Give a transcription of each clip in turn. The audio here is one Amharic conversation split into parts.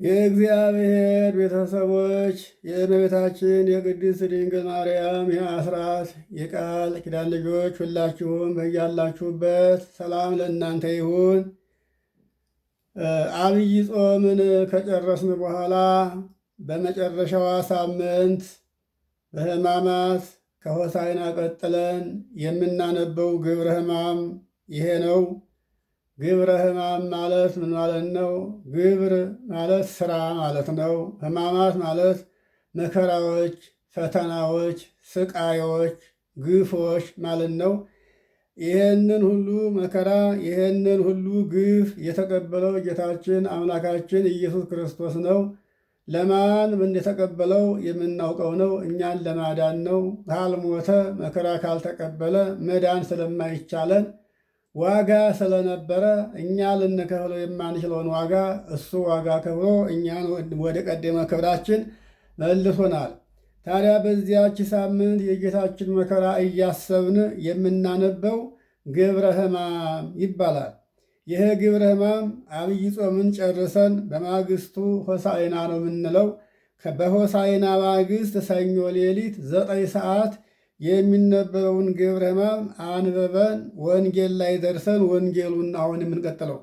የእግዚአብሔር ቤተሰቦች የእመቤታችን የቅድስት ድንግል ማርያም የአስራት የቃል ኪዳን ልጆች ሁላችሁም በያላችሁበት ሰላም ለእናንተ ይሁን። አብይ ጾምን ከጨረስን በኋላ በመጨረሻዋ ሳምንት በሕማማት ከሆሳዕና ቀጥለን የምናነበው ግብረ ሕማም ይሄ ነው። ግብረ ሕማም ማለት ምን ማለት ነው? ግብር ማለት ስራ ማለት ነው። ሕማማት ማለት መከራዎች፣ ፈተናዎች፣ ስቃዮች፣ ግፎች ማለት ነው። ይህንን ሁሉ መከራ ይህንን ሁሉ ግፍ የተቀበለው ጌታችን አምላካችን ኢየሱስ ክርስቶስ ነው። ለማን እንደተቀበለው የምናውቀው ነው። እኛን ለማዳን ነው። ካልሞተ መከራ ካልተቀበለ መዳን ስለማይቻለን ዋጋ ስለነበረ እኛ ልንከፍለው የማንችለውን ዋጋ እሱ ዋጋ ከፍሎ እኛን ወደ ቀደመ ክብራችን መልሶናል። ታዲያ በዚያች ሳምንት የጌታችን መከራ እያሰብን የምናነበው ግብረ ሕማም ይባላል። ይህ ግብረ ሕማም አብይ ጾምን ጨርሰን በማግስቱ ሆሳዕና ነው የምንለው። በሆሳዕና ማግስት ሰኞ ሌሊት 9 ሰዓት የሚነበበውን ግብረ ሕማም አንበበን ወንጌል ላይ ደርሰን ወንጌሉን አሁን የምንቀጥለው።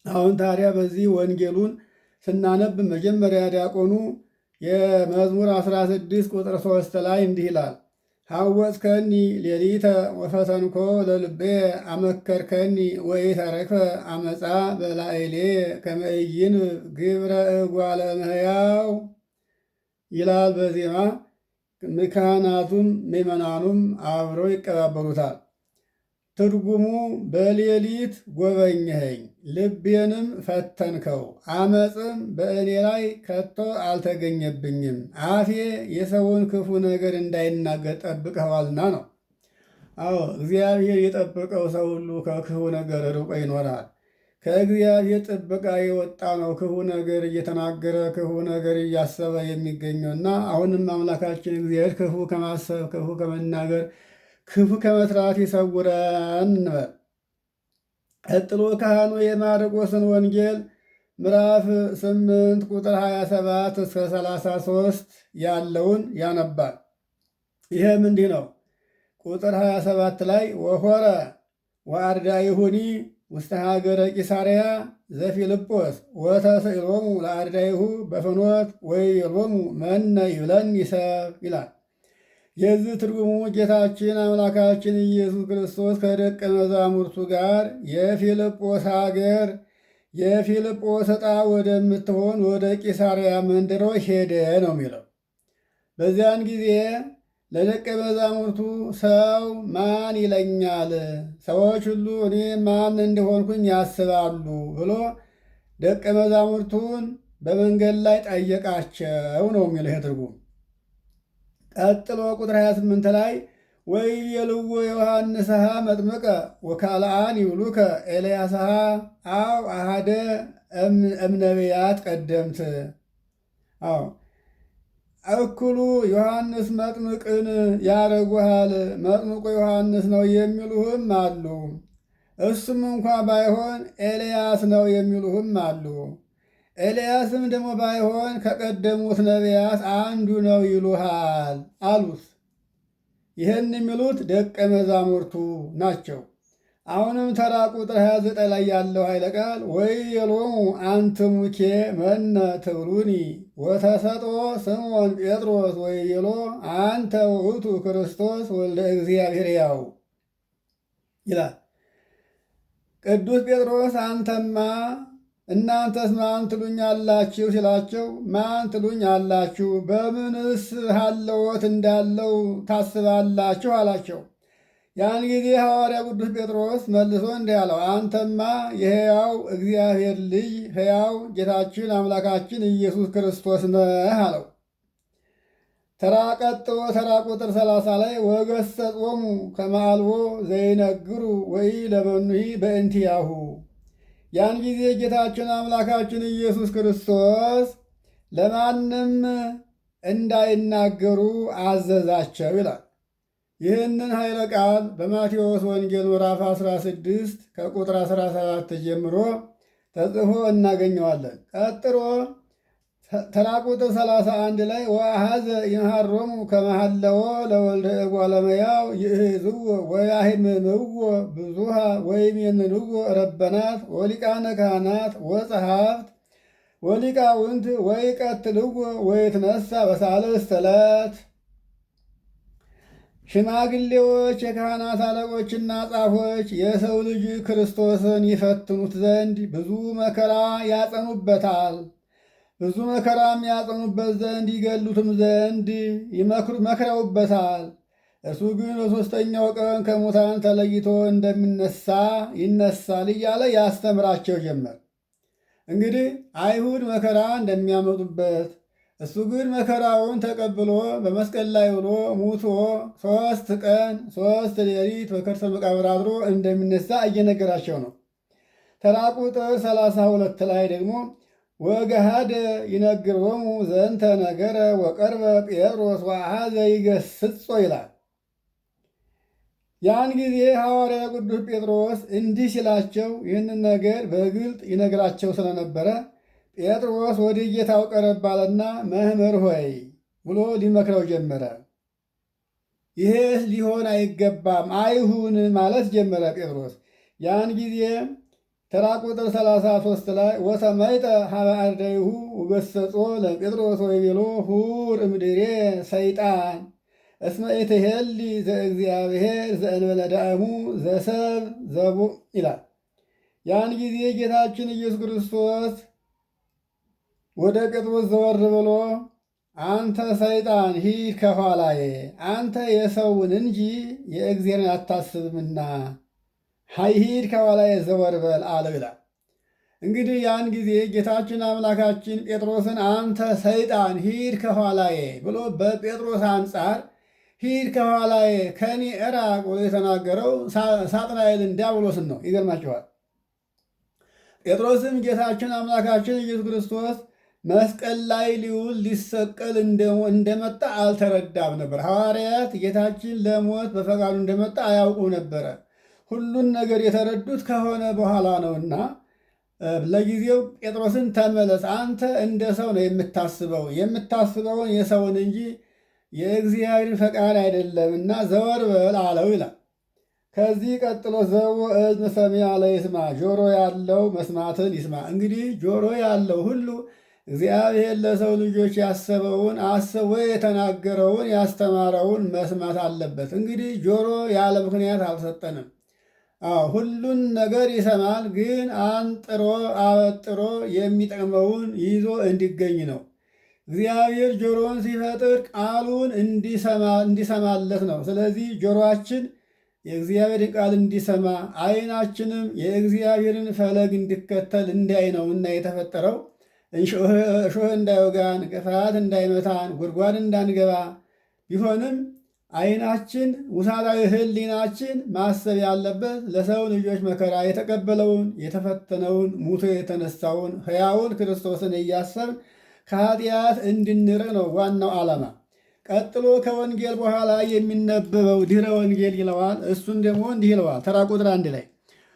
አሁን ታዲያ በዚህ ወንጌሉን ስናነብ መጀመሪያ ዲያቆኑ የመዝሙር 16 ቁጥር 3 ላይ እንዲህ ይላል። ሐወጽከኒ ሌሊተ ወፈተንኮ ለልቤ አመከርከኒ ወኢተረክፈ አመፃ በላዕሌ ከመ ኢይንብብ ግብረ እጓለ እመሕያው ይላል በዜማ። ካህናቱም ምዕመናኑም አብረው ይቀባበሉታል። ትርጉሙ በሌሊት ጎበኘኸኝ፣ ልቤንም ፈተንከው፣ አመፅም በእኔ ላይ ከቶ አልተገኘብኝም፣ አፌ የሰውን ክፉ ነገር እንዳይናገር ጠብቀዋልና ነው። አዎ እግዚአብሔር የጠበቀው ሰው ሁሉ ከክፉ ነገር ርቆ ይኖራል። ከእግዚአብሔር ጥበቃ የወጣ ነው ክፉ ነገር እየተናገረ ክፉ ነገር እያሰበ የሚገኘውና አሁንም አምላካችን እግዚአብሔር ክፉ ከማሰብ ክፉ ከመናገር ክፉ ከመስራት ይሰውረን እንበል። ቀጥሎ ካህኑ የማርቆስን ወንጌል ምዕራፍ 8 ቁጥር 27 እስከ 33 ያለውን ያነባል። ይህም እንዲህ ነው። ቁጥር 27 ላይ ወሖረ ወአርዳኢሁኒ ውስተ ሀገረ ቂሳርያ ዘፊልጶስ ወተስእሎሙ ለአርዳኢሁ በፍኖት ወይቤሎሙ መነ ይብለኒ ሰብ ይላል። የዚህ ትርጉሙ ጌታችን አምላካችን ኢየሱስ ክርስቶስ ከደቀ መዛሙርቱ ጋር የፊልጶስ ሀገር የፊልጶስ ዕጣ ወደምትሆን ወደ ቂሳርያ መንደሮች ሄደ ነው የሚለው። በዚያን ጊዜ ለደቀ መዛሙርቱ ሰው ማን ይለኛል? ሰዎች ሁሉ እኔ ማን እንደሆንኩኝ ያስባሉ ብሎ ደቀ መዛሙርቱን በመንገድ ላይ ጠየቃቸው ነው የሚለው ይሄ ትርጉም። ቀጥሎ ቁጥር 28 ላይ ወይቤልዎ ዮሐንስሃ መጥምቀ ወካልአን ይብሉከ ኤልያስሃ አው አሃደ እምነቢያት ቀደምት። አዎ እኩሉ ዮሐንስ መጥምቅን ያረጉሃል፣ መጥምቁ ዮሐንስ ነው የሚሉህም አሉ። እሱም እንኳ ባይሆን ኤልያስ ነው የሚሉህም አሉ። ኤልያስም ደግሞ ባይሆን ከቀደሙት ነቢያት አንዱ ነው ይሉሃል አሉት። ይህን የሚሉት ደቀ መዛሙርቱ ናቸው። አሁንም ተራ ቁጥር 29 ላይ ያለው ኃይለ ቃል ወይቤሎሙ አንትሙኬ መነ ትብሉኒ ወተሰጥኦ ስምዖን ጴጥሮስ ወይቤሎ አንተ ውእቱ ክርስቶስ ወልደ እግዚአብሔር ሕያው ይላል። ቅዱስ ጴጥሮስ አንተማ እናንተስ ማን ትሉኝ አላችሁ ሲላቸው ማን ትሉኝ አላችሁ? በምንስ ሀለወት እንዳለው ታስባላችሁ አላቸው። ያን ጊዜ ሐዋርያ ቅዱስ ጴጥሮስ መልሶ እንዲህ አለው፣ አንተማ የሕያው እግዚአብሔር ልጅ ሕያው ጌታችን አምላካችን ኢየሱስ ክርስቶስ ነህ አለው። ቀጥሎ ተራ ቁጥር 30 ላይ ወገሰጾሙ ከመ አልቦ ዘይነግሩ ወይ ለመኑሂ በእንቲአሁ። ያን ጊዜ ጌታችን አምላካችን ኢየሱስ ክርስቶስ ለማንም እንዳይናገሩ አዘዛቸው ይላል። ይህንን ኃይለ ቃል በማቴዎስ ወንጌል ምዕራፍ 16 ከቁጥር 17 ጀምሮ ተጽፎ እናገኘዋለን። ቀጥሎ ተራ ቁጥር 31 ላይ ወአኀዘ ይምሃሮሙ ከመሃለዎ ለወልደ እጓለ እመሕያው ይእህዝዎ ወያሂምምዎ ብዙኃ ወይሜንንዎ ረበናት ወሊቃነ ካህናት ወጸሐፍት ወሊቃውንት ወይቀትልዎ ወይትነሣ በሳልስት ዕለት። ሽማግሌዎች፣ የካህናት አለቆችና ጻፎች የሰው ልጅ ክርስቶስን ይፈትኑት ዘንድ ብዙ መከራ ያጸኑበታል። ብዙ መከራም ያጸኑበት ዘንድ ይገሉትም ዘንድ መክረውበታል። እርሱ ግን በሦስተኛው ቀን ከሙታን ተለይቶ ይነሳል እያለ ያስተምራቸው ጀመር። እንግዲህ አይሁድ መከራ እንደሚያመጡበት እሱ ግን መከራውን ተቀብሎ በመስቀል ላይ ውሎ ሙቶ 3 ቀን 3 ሌሊት በከርሰ መቃብር አድሮ እንደሚነሳ እየነገራቸው ነው። ተራ ቁጥር 32 ላይ ደግሞ ወገሃደ ይነግሮሙ ዘንተ ነገረ ወቀርበ ጴጥሮስ ወአኀዘ ይገስጾ ይላል። ያን ጊዜ ሐዋርያ ቅዱስ ጴጥሮስ እንዲህ ሲላቸው ይህንን ነገር በግልጥ ይነግራቸው ስለነበረ ጴጥሮስ ወደ ጌታው ቀረብ አለና መምህር ሆይ ብሎ ሊመክረው ጀመረ። ይሄ ሊሆን አይገባም፣ አይሁን ማለት ጀመረ ጴጥሮስ። ያን ጊዜ ተራ ቁጥር 33 ላይ ወሰመይጠ ሀበ አርዳኢሁ ወገሰጾ ለጴጥሮስ ወይቤሎ ሁር እምድሬ ሰይጣን እስመ ኢትሄሊ ዘእግዚአብሔር ዘእንበለ ዳእሙ ዘሰብ ዘቡ ይላል። ያን ጊዜ ጌታችን ኢየሱስ ክርስቶስ ወደ ጴጥሮስ ዘወር ብሎ አንተ ሰይጣን ሂድ ከኋላዬ፣ አንተ የሰውን እንጂ የእግዚአብሔርን አታስብምና ሂድ ከኋላዬ ዘወር በል አለው ይላል። እንግዲህ ያን ጊዜ ጌታችን አምላካችን ጴጥሮስን አንተ ሰይጣን ሂድ ከኋላዬ ብሎ በጴጥሮስ አንጻር ሂድ ከኋላዬ ከኔ እራቅ ብሎ የተናገረው ሳጥናኤልን ዲያብሎስን ነው። ይገርማችኋል። ጴጥሮስም ጌታችን አምላካችን ኢየሱስ ክርስቶስ መስቀል ላይ ሊውል ሊሰቀል እንደመጣ አልተረዳም ነበር። ሐዋርያት ጌታችን ለሞት በፈቃዱ እንደመጣ አያውቁ ነበረ። ሁሉን ነገር የተረዱት ከሆነ በኋላ ነውና ለጊዜው ጴጥሮስን ተመለስ፣ አንተ እንደ ሰው ነው የምታስበውን የሰውን እንጂ የእግዚአብሔርን ፈቃድ አይደለምና ዘወር በል አለው ይላል። ከዚህ ቀጥሎ ዘወ እዝነ ሰሚዐ ለይስማ፣ ጆሮ ያለው መስማትን ይስማ። እንግዲህ ጆሮ ያለው ሁሉ እግዚአብሔር ለሰው ልጆች ያሰበውን አስቦ የተናገረውን ያስተማረውን መስማት አለበት። እንግዲህ ጆሮ ያለ ምክንያት አልሰጠንም። ሁሉን ነገር ይሰማል፣ ግን አንጥሮ አበጥሮ የሚጠቅመውን ይዞ እንዲገኝ ነው። እግዚአብሔር ጆሮውን ሲፈጥር ቃሉን እንዲሰማለት ነው። ስለዚህ ጆሮአችን የእግዚአብሔርን ቃል እንዲሰማ፣ ዓይናችንም የእግዚአብሔርን ፈለግ እንዲከተል እንዲያይ ነው እና የተፈጠረው እሾህ እንዳይወጋን፣ እንቅፋት እንዳይመታን፣ ጉድጓድ እንዳንገባ ቢሆንም ዓይናችን ውሳጣዊ ሕሊናችን ማሰብ ያለበት ለሰው ልጆች መከራ የተቀበለውን የተፈተነውን ሙቶ የተነሳውን ሕያውን ክርስቶስን እያሰብን ከኃጢአት እንድንርቅ ነው ዋናው ዓላማ። ቀጥሎ ከወንጌል በኋላ የሚነበበው ድኅረ ወንጌል ይለዋል። እሱን ደግሞ እንዲህ ይለዋል። ተራ ቁጥር 1 ላይ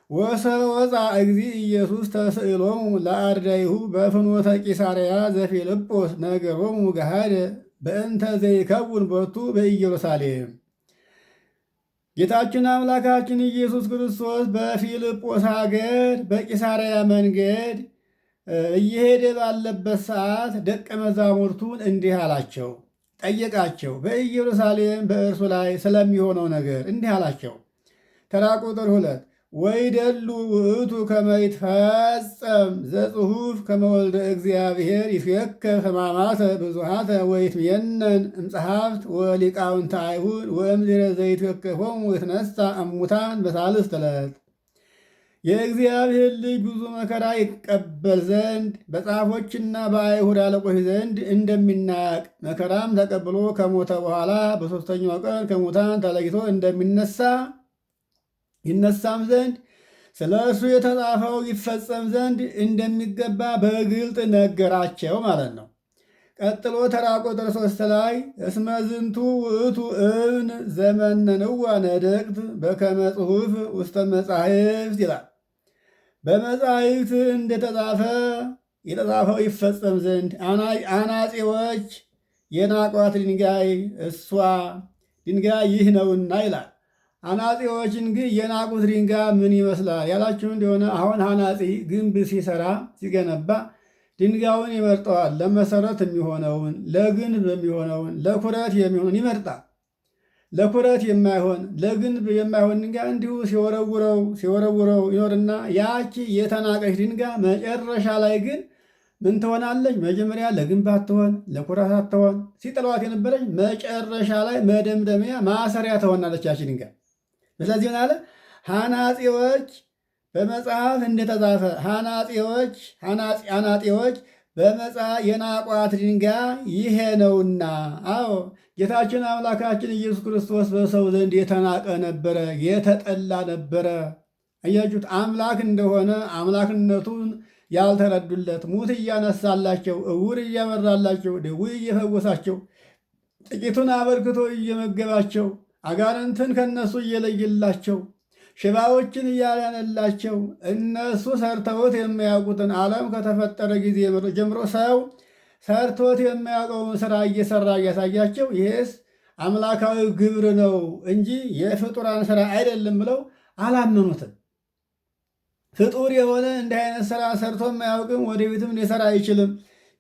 ወሰወፃ እግዚእ ኢየሱስ ተስእሎሙ ለአርዳኢሁ በፍኖተ ቂሳርያ ዘፊልጶስ ነገሮሙ ገሃደ በእንተ ዘይከውን ቦቱ በኢየሩሳሌም። ጌታችን አምላካችን ኢየሱስ ክርስቶስ በፊልጶስ ሀገር በቂሳርያ መንገድ እየሄደ ባለበት ሰዓት ደቀ መዛሙርቱን እንዲህ አላቸው፣ ጠየቃቸው። በኢየሩሳሌም በእርሱ ላይ ስለሚሆነው ነገር እንዲህ አላቸው። ተራ ቁጥር 2 ወይደሉ ውእቱ ከመ ይትፈጸም ዘጽሑፍ ከመ ወልደ እግዚአብሔር ይትዌከብ ሕማማተ ብዙኃተ ወይትሜነን እምጸሐፍት ወሊቃውንተ አይሁድ ወእምድኅረ ዘይትዌከፎሙ ይትነሣ እሙታን በሳልስት ዕለት። የእግዚአብሔር ልጅ ብዙ መከራ ይቀበል ዘንድ በጻፎችና በአይሁድ አለቆች ዘንድ እንደሚናቅ መከራም ተቀብሎ ከሞተ በኋላ በሦስተኛው ቀን ከሙታን ተለይቶ ይነሳም ዘንድ ስለ እርሱ የተጻፈው ይፈጸም ዘንድ እንደሚገባ በግልጥ ነገራቸው ማለት ነው። ቀጥሎ ተራ ቁጥር 3 ላይ እስመ ዝንቱ ውእቱ እብን ዘመነንዋ ነደቅት በከመ ጽሑፍ ውስተ መጻሕፍት ይላል። በመጻሕፍት እንደተጻፈ የተጻፈው ይፈጸም ዘንድ አናጺዎች የናቋት ድንጋይ እሷ ድንጋይ ይህ ነውና ይላል። አናጺዎችን ግን የናቁት ድንጋይ ምን ይመስላል ያላችሁ እንደሆነ አሁን አናጺ ግንብ ሲሰራ ሲገነባ ድንጋዩን ይመርጠዋል። ለመሰረት የሚሆነውን፣ ለግንብ የሚሆነውን፣ ለኩረት የሚሆን ይመርጣል። ለኩረት የማይሆን ለግንብ የማይሆን ድንጋይ እንዲሁ ሲወረውረው ይኖርና ያቺ የተናቀች ድንጋይ መጨረሻ ላይ ግን ምን ትሆናለች? መጀመሪያ ለግንብ አትሆን፣ ለኩረት አትሆን፣ ሲጥለዋት የነበረች መጨረሻ ላይ መደምደሚያ ማሰሪያ ትሆናለች ያቺ ድንጋይ። ስለዚህ ምን አለ? ሐናጺዎች በመጽሐፍ እንደተጻፈ አናጢዎች በመጽሐፍ የናቋት ድንጋይ ይሄ ነውና። አዎ ጌታችን አምላካችን ኢየሱስ ክርስቶስ በሰው ዘንድ የተናቀ ነበረ፣ የተጠላ ነበረ። አያችሁት? አምላክ እንደሆነ አምላክነቱን ያልተረዱለት፣ ሙት እያነሳላቸው፣ እውር እያበራላቸው፣ ድውይ እየፈወሳቸው፣ ጥቂቱን አበርክቶ እየመገባቸው፣ አጋንንትን ከነሱ እየለየላቸው፣ ሽባዎችን እያዳነላቸው፣ እነሱ ሰርተውት የማያውቁትን ዓለም ከተፈጠረ ጊዜ ጀምሮ ሰው ሰርቶት የማያውቀውን ስራ እየሰራ እያሳያቸው፣ ይሄስ አምላካዊ ግብር ነው እንጂ የፍጡራን ስራ አይደለም ብለው አላመኑትም። ፍጡር የሆነ እንዲህ አይነት ስራ ሰርቶ የማያውቅም፣ ወደፊትም ሊሰራ አይችልም፣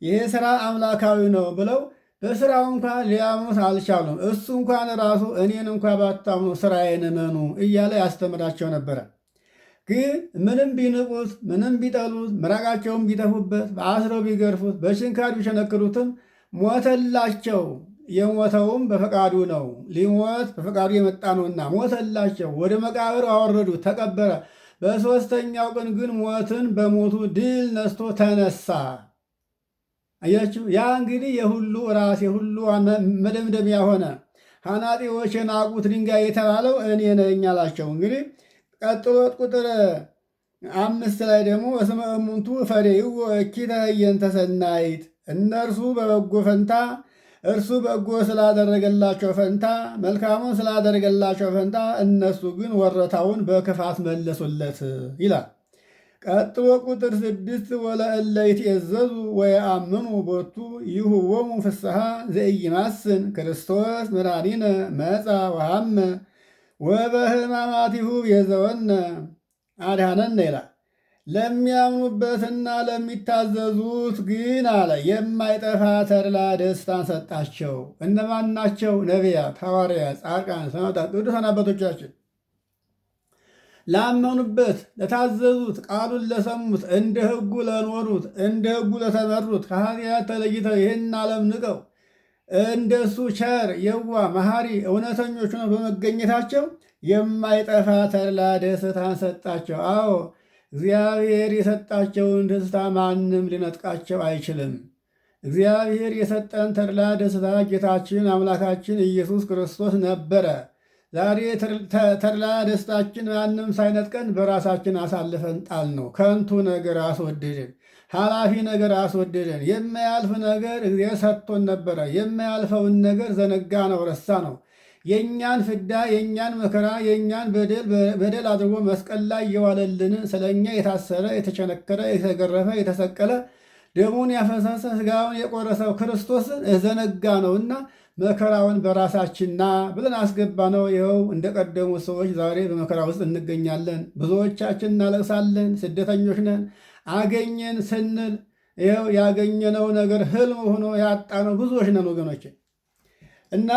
ይሄ ስራ አምላካዊ ነው ብለው በስራው እንኳን ሊያምኑት አልቻሉም። እሱ እንኳን ራሱ እኔን እንኳ ባታምኑ ስራዬን እመኑ እያለ ያስተምራቸው ነበረ። ግን ምንም ቢንቁት፣ ምንም ቢጠሉት፣ ምራቃቸውን ቢተፉበት፣ በአስረው ቢገርፉት፣ በችንካር ቢሸነክሩትም ሞተላቸው። የሞተውም በፈቃዱ ነው። ሊሞት በፈቃዱ የመጣ ነውና ሞተላቸው። ወደ መቃብር አወረዱት፣ ተቀበረ። በሦስተኛው ቀን ግን ሞትን በሞቱ ድል ነስቶ ተነሳ። አያችሁ፣ ያ እንግዲህ የሁሉ ራስ የሁሉ መደምደሚያ ሆነ። ሐናጢዎች የናቁት ድንጋይ የተባለው እኔ ነኝ አላቸው። እንግዲህ ቀጥሎ ቁጥር 5 ላይ ደግሞ እስመ እሙንቱ ፈሬው እኪተ ህየንተ ሰናይት፣ እነርሱ በበጎ ፈንታ እርሱ በጎ ስላደረገላቸው ፈንታ መልካሙን ስላደረገላቸው ፈንታ እነሱ ግን ወረታውን በክፋት መለሱለት ይላል። ቀጥሎ ቁጥር 6 ወለእለ ይትዔዘዙ ወየአምኑ ቦቱ ይሁቦሙ ፍስሐ ዘኢይማስን ክርስቶስ መድኃኒነ መጻ ወሐመ ወበሕማማቲሁ ቤዘወነ አድኃነነ ይላል። ለሚያምኑበትና ለሚታዘዙት ግን አለ የማይጠፋ ተድላ ደስታን ሰጣቸው። እነማን ናቸው? ነቢያት፣ ሐዋርያት፣ ጻድቃን፣ ሰማዕታት፣ ቅዱሳን አባቶቻችን ላመኑበት፣ ለታዘዙት፣ ቃሉን ለሰሙት፣ እንደ ሕጉ ለኖሩት፣ እንደ ሕጉ ለተመሩት፣ ከኃጢአት ተለይተው ይህን ዓለም ንቀው እንደሱ ቸር፣ የዋ፣ መሐሪ፣ እውነተኞች ነው በመገኘታቸው የማይጠፋ ተድላ ደስታን ሰጣቸው። አዎ እግዚአብሔር የሰጣቸውን ደስታ ማንም ሊነጥቃቸው አይችልም። እግዚአብሔር የሰጠን ተድላ ደስታ ጌታችን አምላካችን ኢየሱስ ክርስቶስ ነበረ። ዛሬ ተድላ ደስታችን ማንም ሳይነጥቀን በራሳችን አሳልፈን ጣል ነው። ከንቱ ነገር አስወደድን፣ ኃላፊ ነገር አስወደድን። የማያልፍ ነገር እግዚአብሔር ሰጥቶን ነበረ። የማያልፈውን ነገር ዘነጋ ነው፣ ረሳ ነው። የእኛን ፍዳ፣ የእኛን መከራ፣ የእኛን በደል አድርጎ መስቀል ላይ የዋለልንን ስለ እኛ የታሰረ፣ የተቸነከረ፣ የተገረፈ፣ የተሰቀለ ደሙን ያፈሰሰ ሥጋውን የቆረሰው ክርስቶስን ዘነጋ ነውና መከራውን በራሳችንና ብለን አስገባ ነው። ይኸው እንደቀደሙ ሰዎች ዛሬ በመከራ ውስጥ እንገኛለን። ብዙዎቻችን እናለቅሳለን፣ ስደተኞች ነን። አገኘን ስንል ይኸው ያገኘነው ነገር ህልም ሆኖ ያጣነው ብዙዎች ነን ወገኖች። እና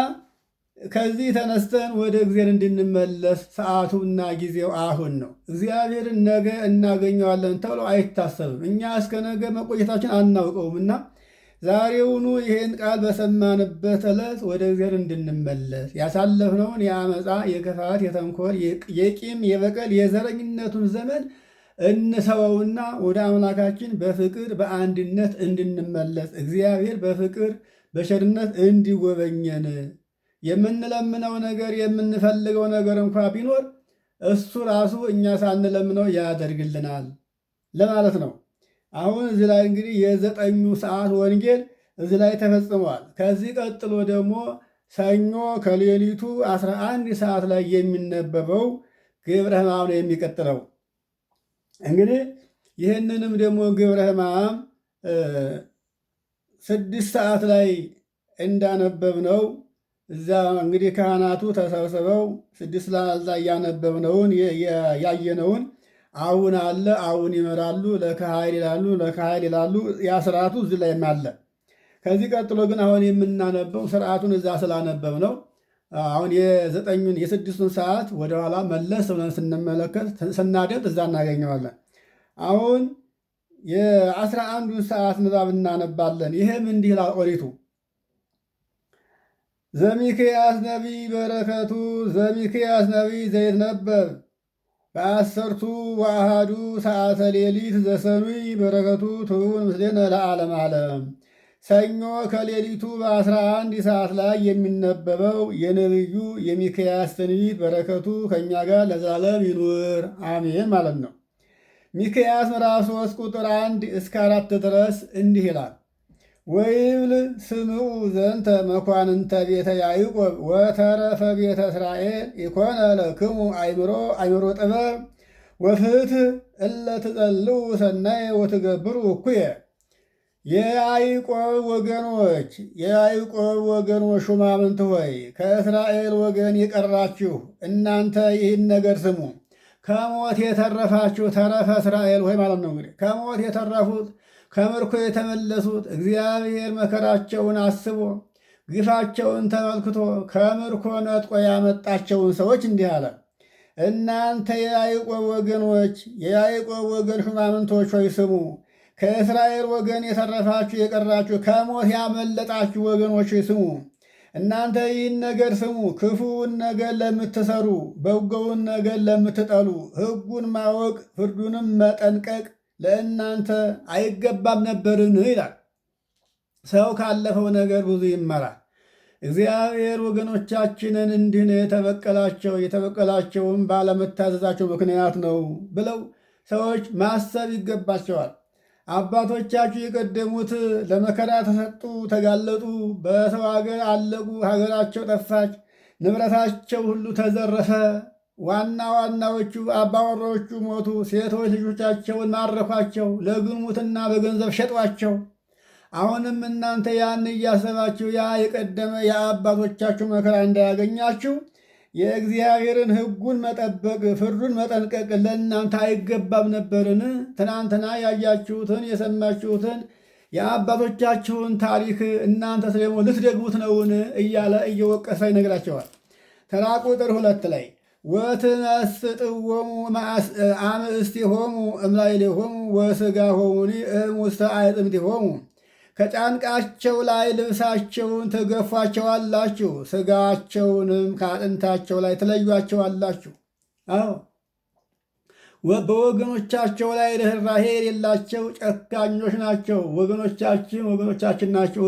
ከዚህ ተነስተን ወደ እግዚአብሔር እንድንመለስ ሰዓቱና ጊዜው አሁን ነው። እግዚአብሔርን ነገ እናገኘዋለን ተብሎ አይታሰብም። እኛ እስከ ነገ መቆየታችን አናውቀውምና ዛሬውኑ ይህን ቃል በሰማንበት ዕለት ወደ እግዚአብሔር እንድንመለስ ያሳለፍነውን የአመፃ፣ የክፋት፣ የተንኮል፣ የቂም፣ የበቀል፣ የዘረኝነቱን ዘመን እንሰወውና ወደ አምላካችን በፍቅር በአንድነት እንድንመለስ እግዚአብሔር በፍቅር በቸርነት እንዲጎበኘን የምንለምነው ነገር የምንፈልገው ነገር እንኳ ቢኖር እሱ ራሱ እኛ ሳንለምነው ያደርግልናል ለማለት ነው። አሁን እዚህ ላይ እንግዲህ የ9 ሰዓት ወንጌል እዚህ ላይ ተፈጽሟል። ከዚህ ቀጥሎ ደግሞ ሰኞ ከሌሊቱ 11 ሰዓት ላይ የሚነበበው ግብረ ሕማም ነው የሚቀጥለው። እንግዲህ ይህንንም ደግሞ ግብረ ሕማም 6 ሰዓት ላይ እንዳነበብነው እዛ እንግዲህ ካህናቱ ተሰብስበው 6 ሰዓት ላይ ያነበብነውን ያየነውን አሁን አለ አሁን ይመራሉ ለካህል ይላሉ ለካህል ይላሉ። ያ ስርዓቱ እዚህ ላይ አለ። ከዚህ ቀጥሎ ግን አሁን የምናነበው ስርዓቱን እዛ ስላነበብ ነው። አሁን የ6ቱን ሰዓት ወደኋላ መለስ ብለን ስንመለከት ስናደምጥ እዛ እናገኘዋለን። አሁን የ11ዱን ሰዓት ንባብ እናነባለን። ይህም እንዲህ ይላል ኦሪቱ ዘሚክያስ ነቢይ በረከቱ ዘሚክያስ ነቢይ ዘይትነበብ በ10ቱ ወአሐዱ ሰዓተ ሌሊት ዘሰኑይ በረከቱ ትሁን ምስሌነ ለዓለም ዓለም። ሰኞ ከሌሊቱ በ11 ሰዓት ላይ የሚነበበው የነቢዩ የሚክያስ ትንቢት በረከቱ ከእኛ ጋር ለዘላለም ይኑር አሜን ማለት ነው። ሚክያስ ምዕራፍ 3 ቁጥር 1 እስከ 4 ድረስ እንዲህ ይላል። ወይብል ስምዑ ዘንተ መኳንንተ ቤተ ያዕቆብ ወተረፈ ቤተ እስራኤል ኢኮነ ለክሙ አእምሮ ጥበብ ወፍትሕ እለ ትጸልዉ ሰናየ ወትገብሩ እኩየ። የያዕቆብ ወገኖች ሹማምንት ሆይ ከእስራኤል ወገን የቀራችሁ እናንተ ይህን ነገር ስሙ። ከሞት የተረፋችሁ ተረፈ እስራኤል ሆይ ማለት ነው። እንግዲህ ከሞት የተረፉት ከምርኮ የተመለሱት እግዚአብሔር መከራቸውን አስቦ ግፋቸውን ተመልክቶ ከምርኮ ነጥቆ ያመጣቸውን ሰዎች እንዲህ አለ። እናንተ የያዕቆብ ወገን ሹማምንቶች ሆይ ስሙ። ከእስራኤል ወገን የተረፋችሁ የቀራችሁ ከሞት ያመለጣችሁ ወገኖች ሆይ ስሙ። እናንተ ይህን ነገር ስሙ። ክፉውን ነገር ለምትሰሩ፣ በጎውን ነገር ለምትጠሉ፣ ሕጉን ማወቅ ፍርዱንም መጠንቀቅ ለእናንተ አይገባም ነበርን ይላል። ሰው ካለፈው ነገር ብዙ ይመራል። እግዚአብሔር ወገኖቻችንን እንዲህ ነው የተበቀላቸውም ባለመታዘዛቸው ምክንያት ነው ብለው ሰዎች ማሰብ ይገባቸዋል። አባቶቻችሁ የቀደሙት ለመከራ ተሰጡ፣ ተጋለጡ፣ በሰው ሀገር አለቁ፣ ሀገራቸው ጠፋች፣ ንብረታቸው ሁሉ ተዘረፈ። ዋናዎቹ አባወራዎቹ ሞቱ፣ ሴቶች ልጆቻቸውን ማረኳቸው፣ ለግሙትና በገንዘብ ሸጧቸው። አሁንም እናንተ ያን እያሰባችሁ ያ የቀደመ የአባቶቻችሁ መከራ እንዳያገኛችሁ የእግዚአብሔርን ሕጉን መጠበቅ ፍርዱን መጠንቀቅ ለእናንተ አይገባም ነበርን? ትናንትና ያያችሁትን የሰማችሁትን የአባቶቻችሁን ታሪክ እናንተስ ደግሞ ልትደግሙት ነውን? እያለ እየወቀሰ ይነግራቸዋል። ተራ ቁጥር 2 ላይ ወትመስጥዎሙ አምስቲሆሙ እምላዕሌሆሙ ወሥጋሆሙኒ እሙስተ አዕጽምቲሆሙ። ከጫንቃቸው ላይ ልብሳቸውን ትገፏቸዋላችሁ፣ ሥጋቸውንም ከአጥንታቸው ላይ ትለዩአቸዋላችሁ። አዎ በወገኖቻቸው ላይ ርኅራኄ የሌላቸው ጨካኞች ናቸው። ወገኖቻችን ናቸው።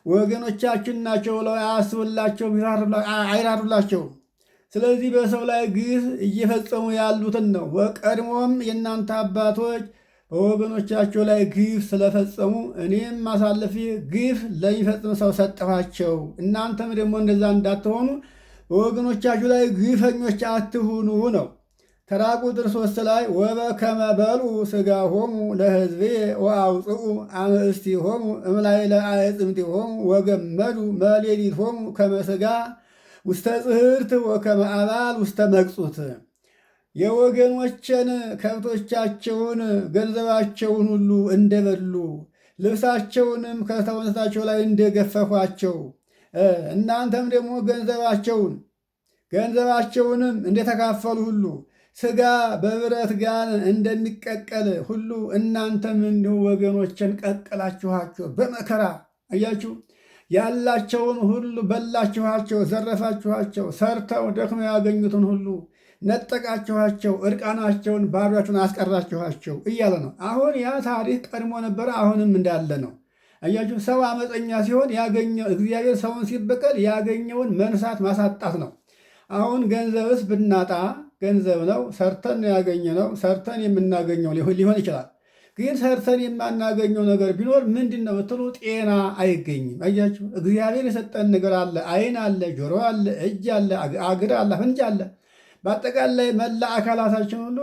ወገኖቻችን ናቸው ብለው አያስቡላቸው፣ አይራሩላቸው። ስለዚህ በሰው ላይ ግፍ እየፈጸሙ ያሉትን ነው። ቀድሞም የእናንተ አባቶች በወገኖቻቸው ላይ ግፍ ስለፈጸሙ እኔም አሳልፌ ግፍ ለሚፈጽም ሰው ሰጠኋቸው። እናንተም ደግሞ እንደዛ እንዳትሆኑ በወገኖቻችሁ ላይ ግፈኞች አትሁኑ ነው። ተራ ቁጥር 3 ላይ ወበከመ በልዑ ሥጋሆሙ ለሕዝቤ ወአውፅኡ አምስቲሆሙ እምላዕለ አዕጽምቲሆሙ ወገመዱ መሌሊቶሙ ከመ ሥጋ ውስተ ጽሕርት ወከመ አባል ውስተ መቅጹት። የወገኖችን ከብቶቻቸውን ገንዘባቸውን ሁሉ እንደበሉ ልብሳቸውንም ከሰውነታቸው ላይ እንደገፈፏቸው እናንተም ደግሞ ገንዘባቸውንም እንደተካፈሉ ሁሉ ሥጋ በብረት ጋን እንደሚቀቀል ሁሉ እናንተም እንዲሁ ወገኖችን ቀቀላችኋቸው በመከራ። አያችሁ፣ ያላቸውን ሁሉ በላችኋቸው፣ ዘረፋችኋቸው። ሰርተው ደክመው ያገኙትን ሁሉ ነጠቃችኋቸው፣ እርቃናቸውን ባዷቸውን አስቀራችኋቸው እያለ ነው። አሁን ያ ታሪክ ቀድሞ ነበረ፣ አሁንም እንዳለ ነው። አያችሁ፣ ሰው አመፀኛ ሲሆን ያገኘው እግዚአብሔር ሰውን ሲበቀል ያገኘውን መንሳት ማሳጣት ነው። አሁን ገንዘብስ ብናጣ ገንዘብ ነው፣ ሰርተን ያገኘነው፣ ሰርተን የምናገኘው ሊሆን ይችላል። ግን ሰርተን የማናገኘው ነገር ቢኖር ምንድን ነው ብትሉ ጤና አይገኝም። አያችሁ፣ እግዚአብሔር የሰጠን ነገር አለ። ዓይን አለ፣ ጆሮ አለ፣ እጅ አለ፣ እግር አለ፣ አፍንጫ አለ። በአጠቃላይ መላ አካላታችን ሁሉ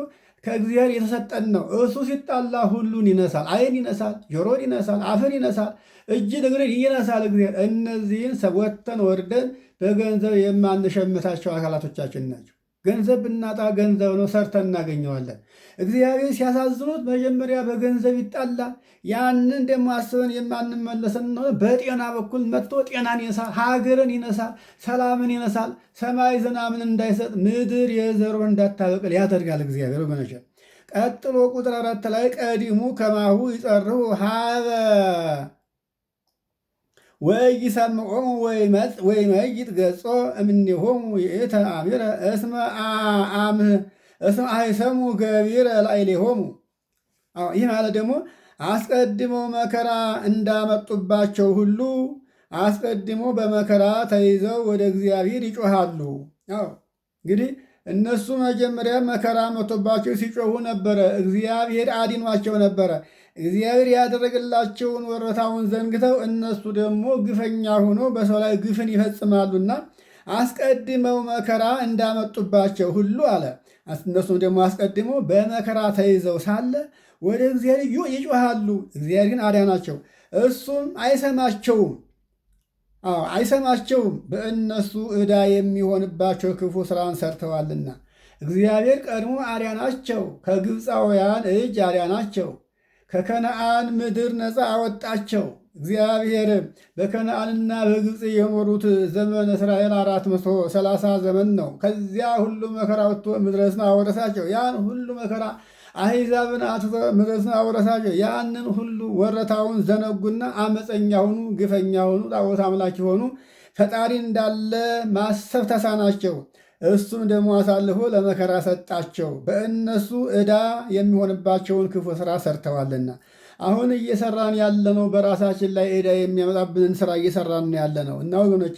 ከእግዚአብሔር የተሰጠን ነው። እሱ ሲጣላ ሁሉን ይነሳል። ዓይን ይነሳል፣ ጆሮን ይነሳል፣ አፍን ይነሳል፣ እጅን እግርን ይነሳል እግዚአብሔር። እነዚህን ወጥተን ወርደን በገንዘብ የማንሸምታቸው አካላቶቻችን ናቸው። ገንዘብ ብናጣ ገንዘብ ነው፣ ሰርተን እናገኘዋለን። እግዚአብሔር ሲያሳዝኑት መጀመሪያ በገንዘብ ይጣላል። ያንን ደግሞ አስበን የማንመለሰን ነው። በጤና በኩል መጥቶ ጤናን ይነሳል፣ ሀገርን ይነሳል፣ ሰላምን ይነሳል። ሰማይ ዝናምን እንዳይሰጥ ምድር የዘሮ እንዳታበቅል ያደርጋል እግዚአብሔር ወገኖች። ቀጥሎ ቁጥር 4 ላይ ቀዲሙ ከማሁ ይጸርሁ ሀበ ወይሰምዖሙ ወይመይጥ ገጾ እምኔሆሙ ይእተ አሚረ እስመ አይሰሙ ገቢረ ላዕሌሆሙ። ይህ ማለት ደግሞ አስቀድመው መከራ እንዳመጡባቸው ሁሉ አስቀድሞ በመከራ ተይዘው ወደ እግዚአብሔር ይጮሃሉ። እንግዲህ እነሱ መጀመሪያ መከራ መጥቶባቸው ሲጮሁ ነበረ። እግዚአብሔር አዲኗቸው ነበረ። እግዚአብሔር ያደረገላቸውን ወረታውን ዘንግተው እነሱ ደግሞ ግፈኛ ሆኖ በሰው ላይ ግፍን ይፈጽማሉና አስቀድመው መከራ እንዳመጡባቸው ሁሉ አለ። እነሱም ደግሞ አስቀድመው በመከራ ተይዘው ሳለ ወደ እግዚአብሔር ይጮሃሉ። እግዚአብሔር ግን አዳናቸው። እሱም አይሰማቸውም። በእነሱ ዕዳ የሚሆንባቸው ክፉ ስራን ሰርተዋልና እግዚአብሔር ቀድሞ አዳናቸው። ከግብፃውያን እጅ አዳናቸው። ከከነአን ምድር ነፃ አወጣቸው። እግዚአብሔር በከነአንና በግብፅ የኖሩት ዘመን እስራኤል 430 ዘመን ነው። ከዚያ ሁሉ መከራ ወጥቶ ምድረስን አወረሳቸው። ያን ሁሉ መከራ አሕዛብን አትቶ ምድረስን አወረሳቸው። ያንን ሁሉ ወረታውን ዘነጉና አመፀኛ ሆኑ፣ ግፈኛ ሆኑ፣ ጣዖት አምላኪ ሆኑ። ፈጣሪ እንዳለ ማሰብ ተሳናቸው። እሱም ደግሞ አሳልፎ ለመከራ ሰጣቸው። በእነሱ ዕዳ የሚሆንባቸውን ክፉ ስራ ሰርተዋልና አሁን እየሰራን ያለነው በራሳችን ላይ ዕዳ የሚያመጣብንን ስራ እየሰራን ያለነው እና ወገኖቼ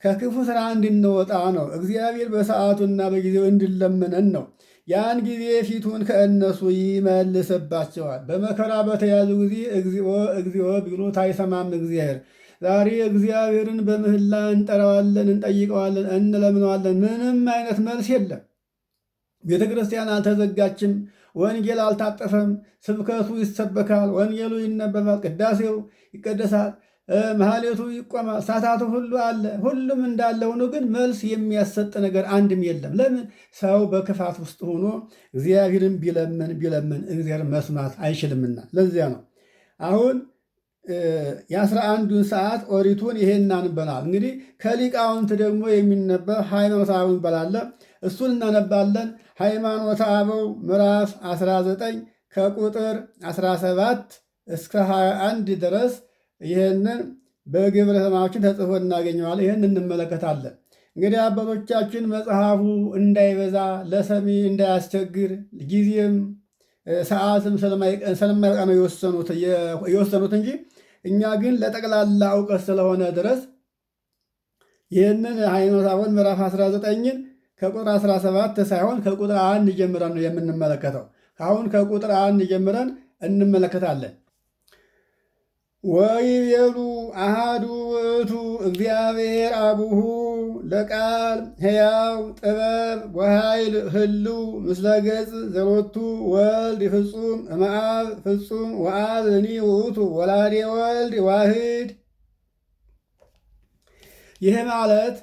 ከክፉ ስራ እንድንወጣ ነው። እግዚአብሔር በሰዓቱና በጊዜው እንድለምነን ነው። ያን ጊዜ ፊቱን ከእነሱ ይመልስባቸዋል። በመከራ በተያዙ ጊዜ እግዚኦ እግዚኦ ቢሉት አይሰማም እግዚአብሔር። ዛሬ እግዚአብሔርን በምህላ እንጠራዋለን፣ እንጠይቀዋለን፣ እንለምነዋለን። ምንም አይነት መልስ የለም። ቤተ ክርስቲያን አልተዘጋችም። ወንጌል አልታጠፈም። ስብከቱ ይሰበካል፣ ወንጌሉ ይነበባል፣ ቅዳሴው ይቀደሳል፣ መሐሌቱ ይቆማል፣ ሳታቱ ሁሉ አለ። ሁሉም እንዳለ ሆኖ ግን መልስ የሚያሰጥ ነገር አንድም የለም። ለምን? ሰው በክፋት ውስጥ ሆኖ እግዚአብሔርን ቢለምን እግዚአብሔር መስማት አይችልምና። ለዚያ ነው አሁን የ11ዱን ሰዓት ኦሪቱን ይሄን እናንበናል። እንግዲህ ከሊቃውንት ደግሞ የሚነበብ ሃይማኖተ አበው ይባላል። እሱን እናነባለን። ሃይማኖተ አበው ምዕራፍ 19 ከቁጥር 17 እስከ 21 ድረስ ይህንን በግብረ ሕማማችን ተጽፎ እናገኘዋለን። ይህን እንመለከታለን። እንግዲህ አባቶቻችን መጽሐፉ እንዳይበዛ ለሰሚ እንዳያስቸግር ጊዜም ሰዓትም ስለማይበቃ ነው የወሰኑት እንጂ እኛ ግን ለጠቅላላ እውቀት ስለሆነ ድረስ ይህንን ሃይማኖተ አበው ምዕራፍ 19ን ከቁጥር 17 ሳይሆን ከቁጥር 1 ጀምረን ነው የምንመለከተው። አሁን ከቁጥር 1 ጀምረን እንመለከታለን። ወይቤሉ አሃዱ ውእቱ እግዚአብሔር አቡሁ ለቃል ሕያው ጥበብ ወኃይል ህልው ምስለ ገጽ ዘሎቱ ወልድ ፍጹም እምአብ ፍጹም ወአብ እኒ ውእቱ ወላዴ ወልድ ዋህድ። ይህ ማለት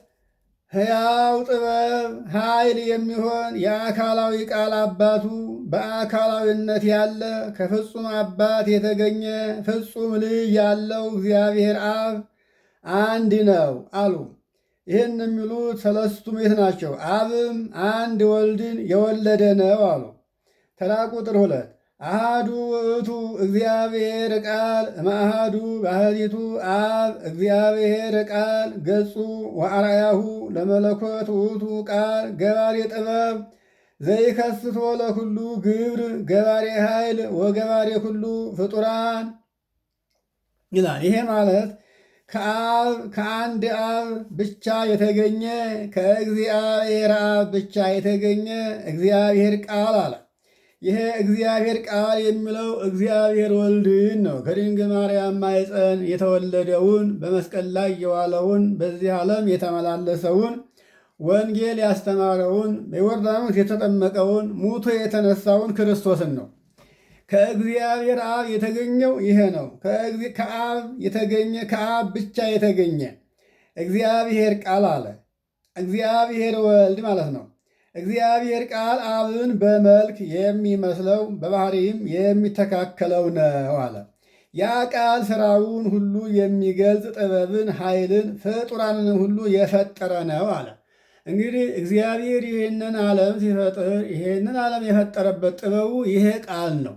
ሕያው ጥበብ ኃይል የሚሆን የአካላዊ ቃል አባቱ በአካላዊነት ያለ ከፍጹም አባት የተገኘ ፍጹም ልጅ ያለው እግዚአብሔር አብ አንድ ነው አሉ። ይህን የሚሉት ሰለስቱ ምዕት ናቸው። አብም አንድ ወልድን የወለደ ነው አሉ። ተራ ቁጥር 2 አሃዱ ውእቱ እግዚአብሔር ቃል እምአሃዱ ባህቲቱ አብ እግዚአብሔር ቃል ገጹ ወአርአያሁ ለመለኮት ውእቱ ቃል ገባሬ ጥበብ ዘይከስቶ ለኩሉ ግብር ገባሬ ኃይል ወገባሬ ኩሉ ፍጡራን ይላል። ይሄ ማለት ከአንድ አብ ብቻ የተገኘ ከእግዚአብሔር አብ ብቻ የተገኘ እግዚአብሔር ቃል አለ። ይሄ እግዚአብሔር ቃል የሚለው እግዚአብሔር ወልድን ነው። ከድንግል ማርያም ማኅፀን የተወለደውን በመስቀል ላይ የዋለውን በዚህ ዓለም የተመላለሰውን ወንጌል ያስተማረውን በዮርዳኖስ የተጠመቀውን ሙቶ የተነሳውን ክርስቶስን ነው። ከእግዚአብሔር አብ የተገኘው ይሄ ነው። ከአብ የተገኘ ከአብ ብቻ የተገኘ እግዚአብሔር ቃል አለ። እግዚአብሔር ወልድ ማለት ነው። እግዚአብሔር ቃል አብን በመልክ የሚመስለው በባህሪም የሚተካከለው ነው አለ። ያ ቃል ሥራውን ሁሉ የሚገልጽ ጥበብን፣ ኃይልን፣ ፍጡራንን ሁሉ የፈጠረ ነው አለ። እንግዲህ እግዚአብሔር ይህንን ዓለም ሲፈጥር ይህንን ዓለም የፈጠረበት ጥበቡ ይሄ ቃል ነው።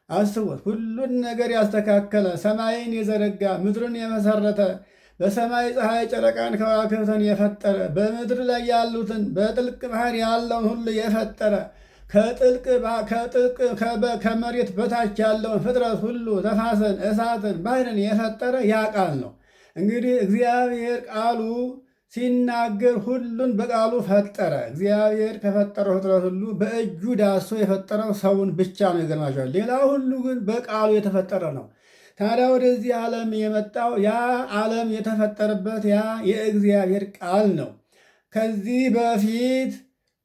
አስቡት። ሁሉን ነገር ያስተካከለ፣ ሰማይን የዘረጋ፣ ምድርን የመሰረተ፣ በሰማይ ፀሐይ፣ ጨረቃን፣ ከዋክብትን የፈጠረ፣ በምድር ላይ ያሉትን በጥልቅ ባህር ያለውን ሁሉ የፈጠረ፣ ከመሬት በታች ያለውን ፍጥረት ሁሉ ነፋስን፣ እሳትን፣ ባህርን የፈጠረ ያ ቃል ነው። እንግዲህ እግዚአብሔር ቃሉ ሲናገር ሁሉን በቃሉ ፈጠረ። እግዚአብሔር ከፈጠረው ፍጥረት ሁሉ በእጁ ዳሶ የፈጠረው ሰውን ብቻ ነው። ይገርማቸዋል። ሌላ ሁሉ ግን በቃሉ የተፈጠረ ነው። ታዲያ ወደዚህ ዓለም የመጣው ያ ዓለም የተፈጠረበት ያ የእግዚአብሔር ቃል ነው። ከዚህ በፊት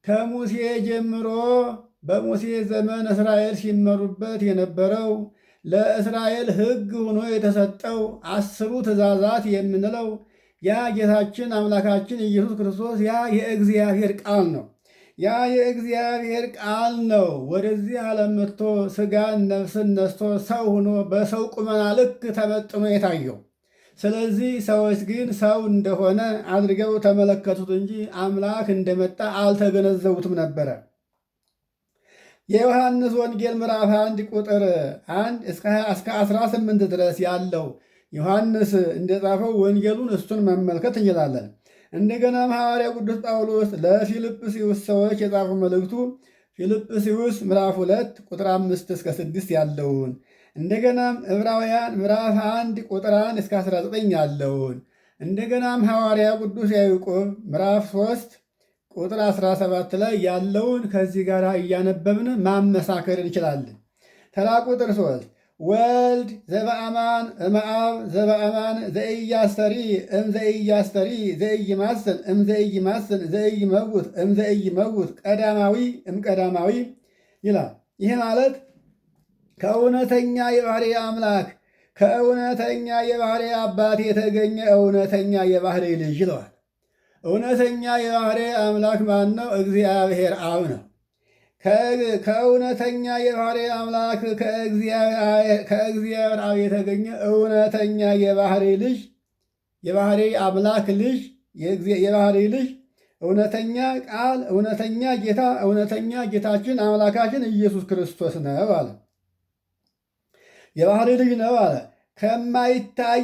ከሙሴ ጀምሮ በሙሴ ዘመን እስራኤል ሲመሩበት የነበረው ለእስራኤል ሕግ ሆኖ የተሰጠው 10ሩ ትእዛዛት የምንለው ያ ጌታችን አምላካችን ኢየሱስ ክርስቶስ ያ የእግዚአብሔር ቃል ነው። ያ የእግዚአብሔር ቃል ነው ወደዚህ ዓለም መጥቶ ሥጋን ነፍስን ነስቶ ሰው ሆኖ በሰው ቁመና ልክ ተመጥኖ የታየው። ስለዚህ ሰዎች ግን ሰው እንደሆነ አድርገው ተመለከቱት እንጂ አምላክ እንደመጣ አልተገነዘቡትም ነበረ። የዮሐንስ ወንጌል ምዕራፍ 1 ቁጥር 1 እስከ 18 ድረስ ያለው ዮሐንስ እንደጻፈው ወንጌሉን እሱን መመልከት እንችላለን። እንደገናም ሐዋርያው ቅዱስ ጳውሎስ ለፊልጵስዩስ ሰዎች የጻፈው መልእክቱ ፊልጵስዩስ ምዕራፍ 2 ቁጥር 5 እስከ 6 ያለውን፣ እንደገናም ዕብራውያን ምዕራፍ 1 ቁጥር 1 እስከ 19 ያለውን፣ እንደገናም ሐዋርያው ቅዱስ ያዕቆብ ምዕራፍ 3 ቁጥር 17 ላይ ያለውን ከዚህ ጋር እያነበብን ማመሳከር እንችላለን። ተራ ቁጥር 3 ወልድ ዘበአማን እምአብ ዘበአማን ዘኢያስተሪ እምዘኢያስተሪ ዘኢይማስል እምዘኢይማስል ዘኢይመውት እምዘኢይመውት ቀዳማዊ እምቀዳማዊ ይላል። ይህ ማለት ከእውነተኛ የባህሪ አምላክ ከእውነተኛ የባህሪ አባት የተገኘ እውነተኛ የባህሪ ልጅ ይለዋል። እውነተኛ የባህሪ አምላክ ማን ነው? እግዚአብሔር አብ ነው። ከእውነተኛ የባህሪ አምላክ ከእግዚአብሔር አብ የተገኘ እውነተኛ የባህሪ ልጅ የባህሪ አምላክ ልጅ የባህሪ ልጅ እውነተኛ ቃል እውነተኛ ጌታ እውነተኛ ጌታችን አምላካችን ኢየሱስ ክርስቶስ ነው አለ። የባህሪ ልጅ ነው አለ። ከማይታይ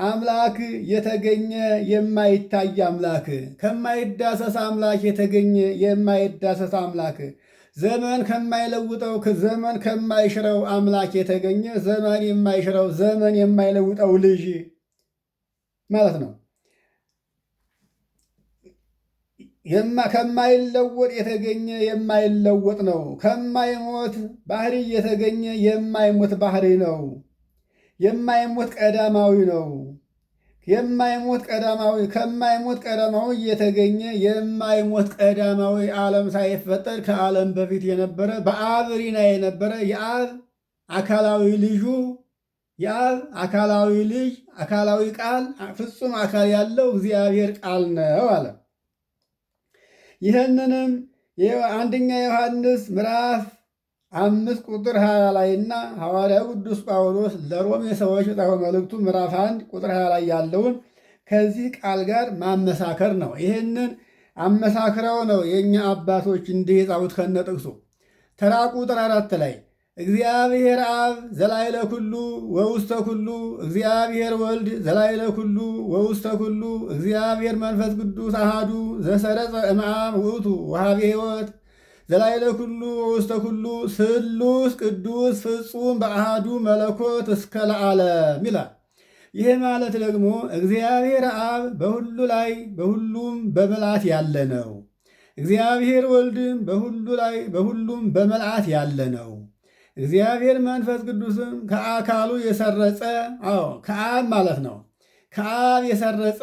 አምላክ የተገኘ የማይታይ አምላክ፣ ከማይዳሰስ አምላክ የተገኘ የማይዳሰስ አምላክ፣ ዘመን ከማይለውጠው ዘመን ከማይሽረው አምላክ የተገኘ ዘመን የማይሽረው ዘመን የማይለውጠው ልጅ ማለት ነው። ከማይለወጥ የተገኘ የማይለወጥ ነው። ከማይሞት ባህሪ የተገኘ የማይሞት ባህሪ ነው። የማይሞት ቀዳማዊ ነው። የማይሞት ቀዳማዊ ከማይሞት ቀዳማዊ የተገኘ የማይሞት ቀዳማዊ ዓለም ሳይፈጠር ከዓለም በፊት የነበረ በአብ ሪና የነበረ የአብ አካላዊ ልጁ የአብ አካላዊ ልጅ አካላዊ ቃል ፍጹም አካል ያለው እግዚአብሔር ቃል ነው አለ። ይህንንም አንደኛ ዮሐንስ ምዕራፍ 5 ቁጥር 20 ላይና ሐዋርያው ቅዱስ ጳውሎስ ለሮሜ ሰዎች የጻፈው መልእክቱ ምዕራፍ 1 ቁጥር 20 ላይ ያለውን ከዚህ ቃል ጋር ማመሳከር ነው። ይህንን አመሳክረው ነው የእኛ አባቶች እንዲህ የጻፉት ከነጥቅሱ። ተራ ቁጥር 4 ላይ እግዚአብሔር አብ ዘላይለ ኩሉ ወውስተ ኩሉ እግዚአብሔር ወልድ ዘላይለ ኩሉ ወውስተ ኩሉ እግዚአብሔር መንፈስ ቅዱስ አሃዱ ዘሰረጸ እምአብ ውእቱ ወሃቤ ሕይወት ዘላይለ ኩሉ ወውስተ ኩሉ ስሉስ ቅዱስ ፍጹም በአሃዱ መለኮት እስከ ለዓለም ይላል። ይህ ማለት ደግሞ እግዚአብሔር አብ በሁሉ ላይ በሁሉም በምልአት ያለ ነው። እግዚአብሔር ወልድም በሁሉ ላይ በሁሉም በምልአት ያለ ነው። እግዚአብሔር መንፈስ ቅዱስም ከአካሉ የሰረጸ ከአብ ማለት ነው። ከአብ የሰረጸ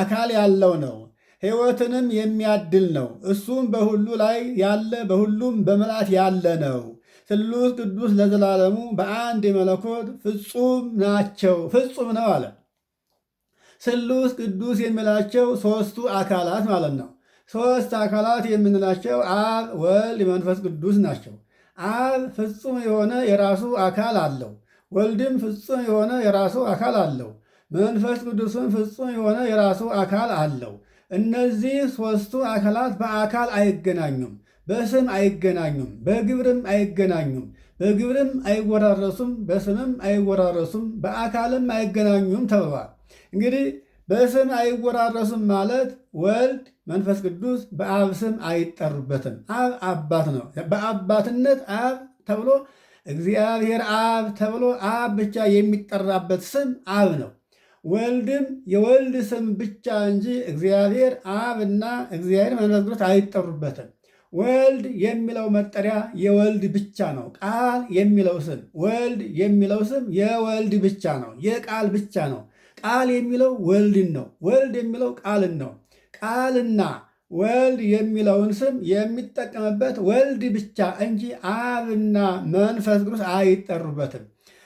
አካል ያለው ነው። ሕይወትንም የሚያድል ነው። እሱም በሁሉ ላይ ያለ በሁሉም በምልአት ያለ ነው። ስሉስ ቅዱስ ለዘላለሙ በአንድ መለኮት ፍጹም ናቸው፣ ፍጹም ነው አለ። ስሉስ ቅዱስ የሚላቸው ሦስቱ አካላት ማለት ነው። ሦስት አካላት የምንላቸው አብ፣ ወልድ፣ መንፈስ ቅዱስ ናቸው። አብ ፍጹም የሆነ የራሱ አካል አለው። ወልድም ፍጹም የሆነ የራሱ አካል አለው። መንፈስ ቅዱስም ፍጹም የሆነ የራሱ አካል አለው። እነዚህ ሦስቱ አካላት በአካል አይገናኙም፣ በስም አይገናኙም፣ በግብርም አይገናኙም። በግብርም አይወራረሱም፣ በስምም አይወራረሱም፣ በአካልም አይገናኙም ተብሏል። እንግዲህ በስም አይወራረሱም ማለት ወልድ መንፈስ ቅዱስ በአብ ስም አይጠሩበትም። አብ አባት ነው። በአባትነት አብ ተብሎ እግዚአብሔር አብ ተብሎ አብ ብቻ የሚጠራበት ስም አብ ነው። ወልድም የወልድ ስም ብቻ እንጂ እግዚአብሔር አብና እግዚአብሔር መንፈስ ቅዱስ አይጠሩበትም። ወልድ የሚለው መጠሪያ የወልድ ብቻ ነው። ቃል የሚለው ስም ወልድ የሚለው ስም የወልድ ብቻ ነው፣ የቃል ብቻ ነው። ቃል የሚለው ወልድን ነው። ወልድ የሚለው ቃልን ነው። ቃልና ወልድ የሚለውን ስም የሚጠቀምበት ወልድ ብቻ እንጂ አብና መንፈስ ቅዱስ አይጠሩበትም።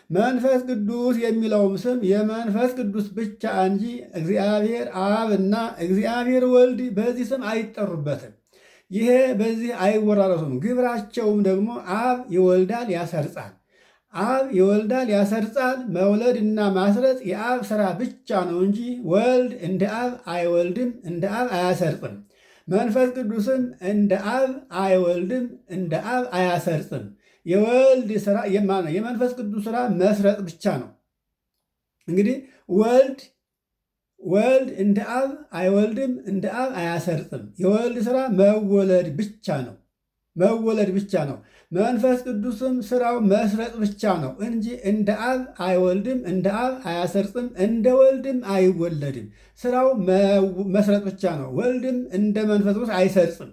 መንፈስ ቅዱስ የሚለውም ስም የመንፈስ ቅዱስ ብቻ እንጂ እግዚአብሔር አብና እግዚአብሔር ወልድ በዚህ ስም አይጠሩበትም። ይሄ በዚህ አይወራረሱም። ግብራቸውም ደግሞ አብ ይወልዳል፣ ያሰርጻል። አብ ይወልዳል፣ ያሰርጻል። መውለድ እና ማስረጽ የአብ ሥራ ብቻ ነው እንጂ ወልድ እንደ አብ አይወልድም፣ እንደ አብ አያሰርጽም። መንፈስ ቅዱስም እንደ አብ አይወልድም፣ እንደ አብ አያሰርጽም። የወልድ ሥራ የመንፈስ ቅዱስ ሥራ መስረጽ ብቻ ነው። እንግዲህ ወልድ እንደ አብ አይወልድም፣ እንደ አብ አያሰርጽም። የወልድ ሥራ መወለድ ብቻ ነው፣ መወለድ ብቻ ነው። መንፈስ ቅዱስም ሥራው መስረጽ ብቻ ነው እንጂ እንደ አብ አይወልድም፣ እንደ አብ አያሰርጽም፣ እንደ ወልድም አይወለድም። ሥራው መስረጽ ብቻ ነው። ወልድም እንደ መንፈስ ቅዱስ አይሰርጽም፣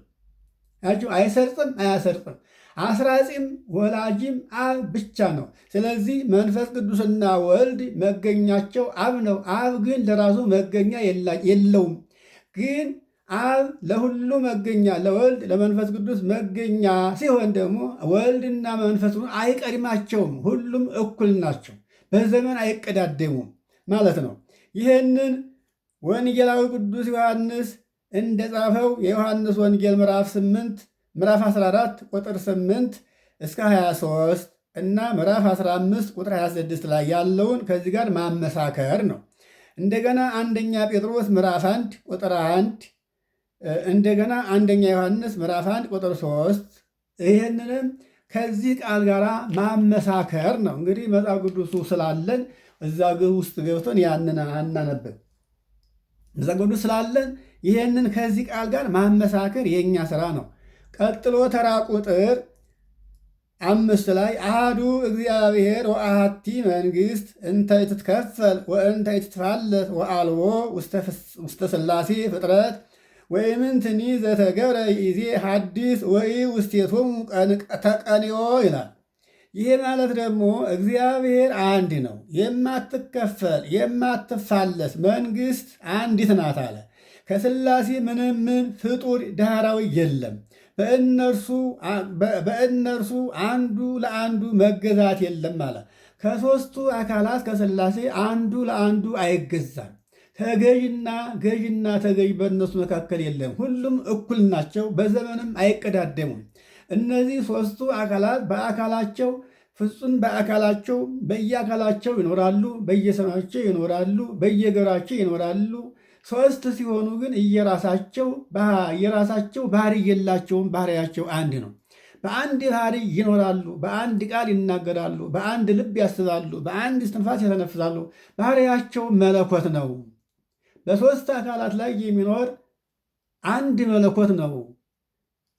አይሰርጽም፣ አያሰርጽም። አስራጺም ወላጅም አብ ብቻ ነው። ስለዚህ መንፈስ ቅዱስና ወልድ መገኛቸው አብ ነው። አብ ግን ለራሱ መገኛ የለውም። ግን አብ ለሁሉ መገኛ፣ ለወልድ ለመንፈስ ቅዱስ መገኛ ሲሆን ደግሞ ወልድና መንፈስ ቅዱስ አይቀድማቸውም። ሁሉም እኩል ናቸው። በዘመን አይቀዳደሙም ማለት ነው። ይህንን ወንጌላዊ ቅዱስ ዮሐንስ እንደጻፈው የዮሐንስ ወንጌል ምዕራፍ 14 ቁጥር 8 እስከ 23 እና ምዕራፍ 15 ቁጥር 26 ላይ ያለውን ከዚህ ጋር ማመሳከር ነው። እንደገና አንደኛ ጴጥሮስ ምዕራፍ 1 ቁጥር 1 እንደገና አንደኛ ዮሐንስ ምዕራፍ 1 ቁጥር 3 ይህንንም ከዚህ ቃል ጋር ማመሳከር ነው። እንግዲህ መጽሐፍ ቅዱሱ ስላለን እዛ ውስጥ ገብቶን ያንን አናነብን። መጽሐፍ ቅዱስ ስላለን ይህንን ከዚህ ቃል ጋር ማመሳከር የእኛ ስራ ነው። ቀጥሎ ተራ ቁጥር 5 ላይ አሐዱ እግዚአብሔር ወአሐቲ መንግሥት እንተ ይትትከፈል ወእንተ ይትትፋለስ ወአልቦ ውስተ ሥላሴ ፍጥረት ወኢምንትኒ ዘተገብረ ይእዜ ሐዲስ ወኢ ውስቴቶሙ ተቀንዮ ይላል። ይሄ ማለት ደግሞ እግዚአብሔር አንድ ነው፣ የማትከፈል የማትፋለስ መንግሥት አንዲት ናት አለ። ከሥላሴ ምንም ፍጡር ዳህራዊ የለም። በእነርሱ አንዱ ለአንዱ መገዛት የለም አለ። ከሦስቱ አካላት ከሥላሴ አንዱ ለአንዱ አይገዛም። ገዥና ተገዥ በእነሱ መካከል የለም። ሁሉም እኩል ናቸው፣ በዘመንም አይቀዳደሙም። እነዚህ ሦስቱ አካላት በአካላቸው ፍጹም በአካላቸው በየአካላቸው ይኖራሉ፣ በየሰማቸው ይኖራሉ፣ በየገራቸው ይኖራሉ። ሦስት ሲሆኑ ግን የራሳቸው ባህሪ የላቸውም። ባህሪያቸው አንድ ነው። በአንድ ባህሪ ይኖራሉ፣ በአንድ ቃል ይናገራሉ፣ በአንድ ልብ ያስባሉ፣ በአንድ እስትንፋስ ያተነፍሳሉ። ባህሪያቸው መለኮት ነው። በሦስት አካላት ላይ የሚኖር አንድ መለኮት ነው።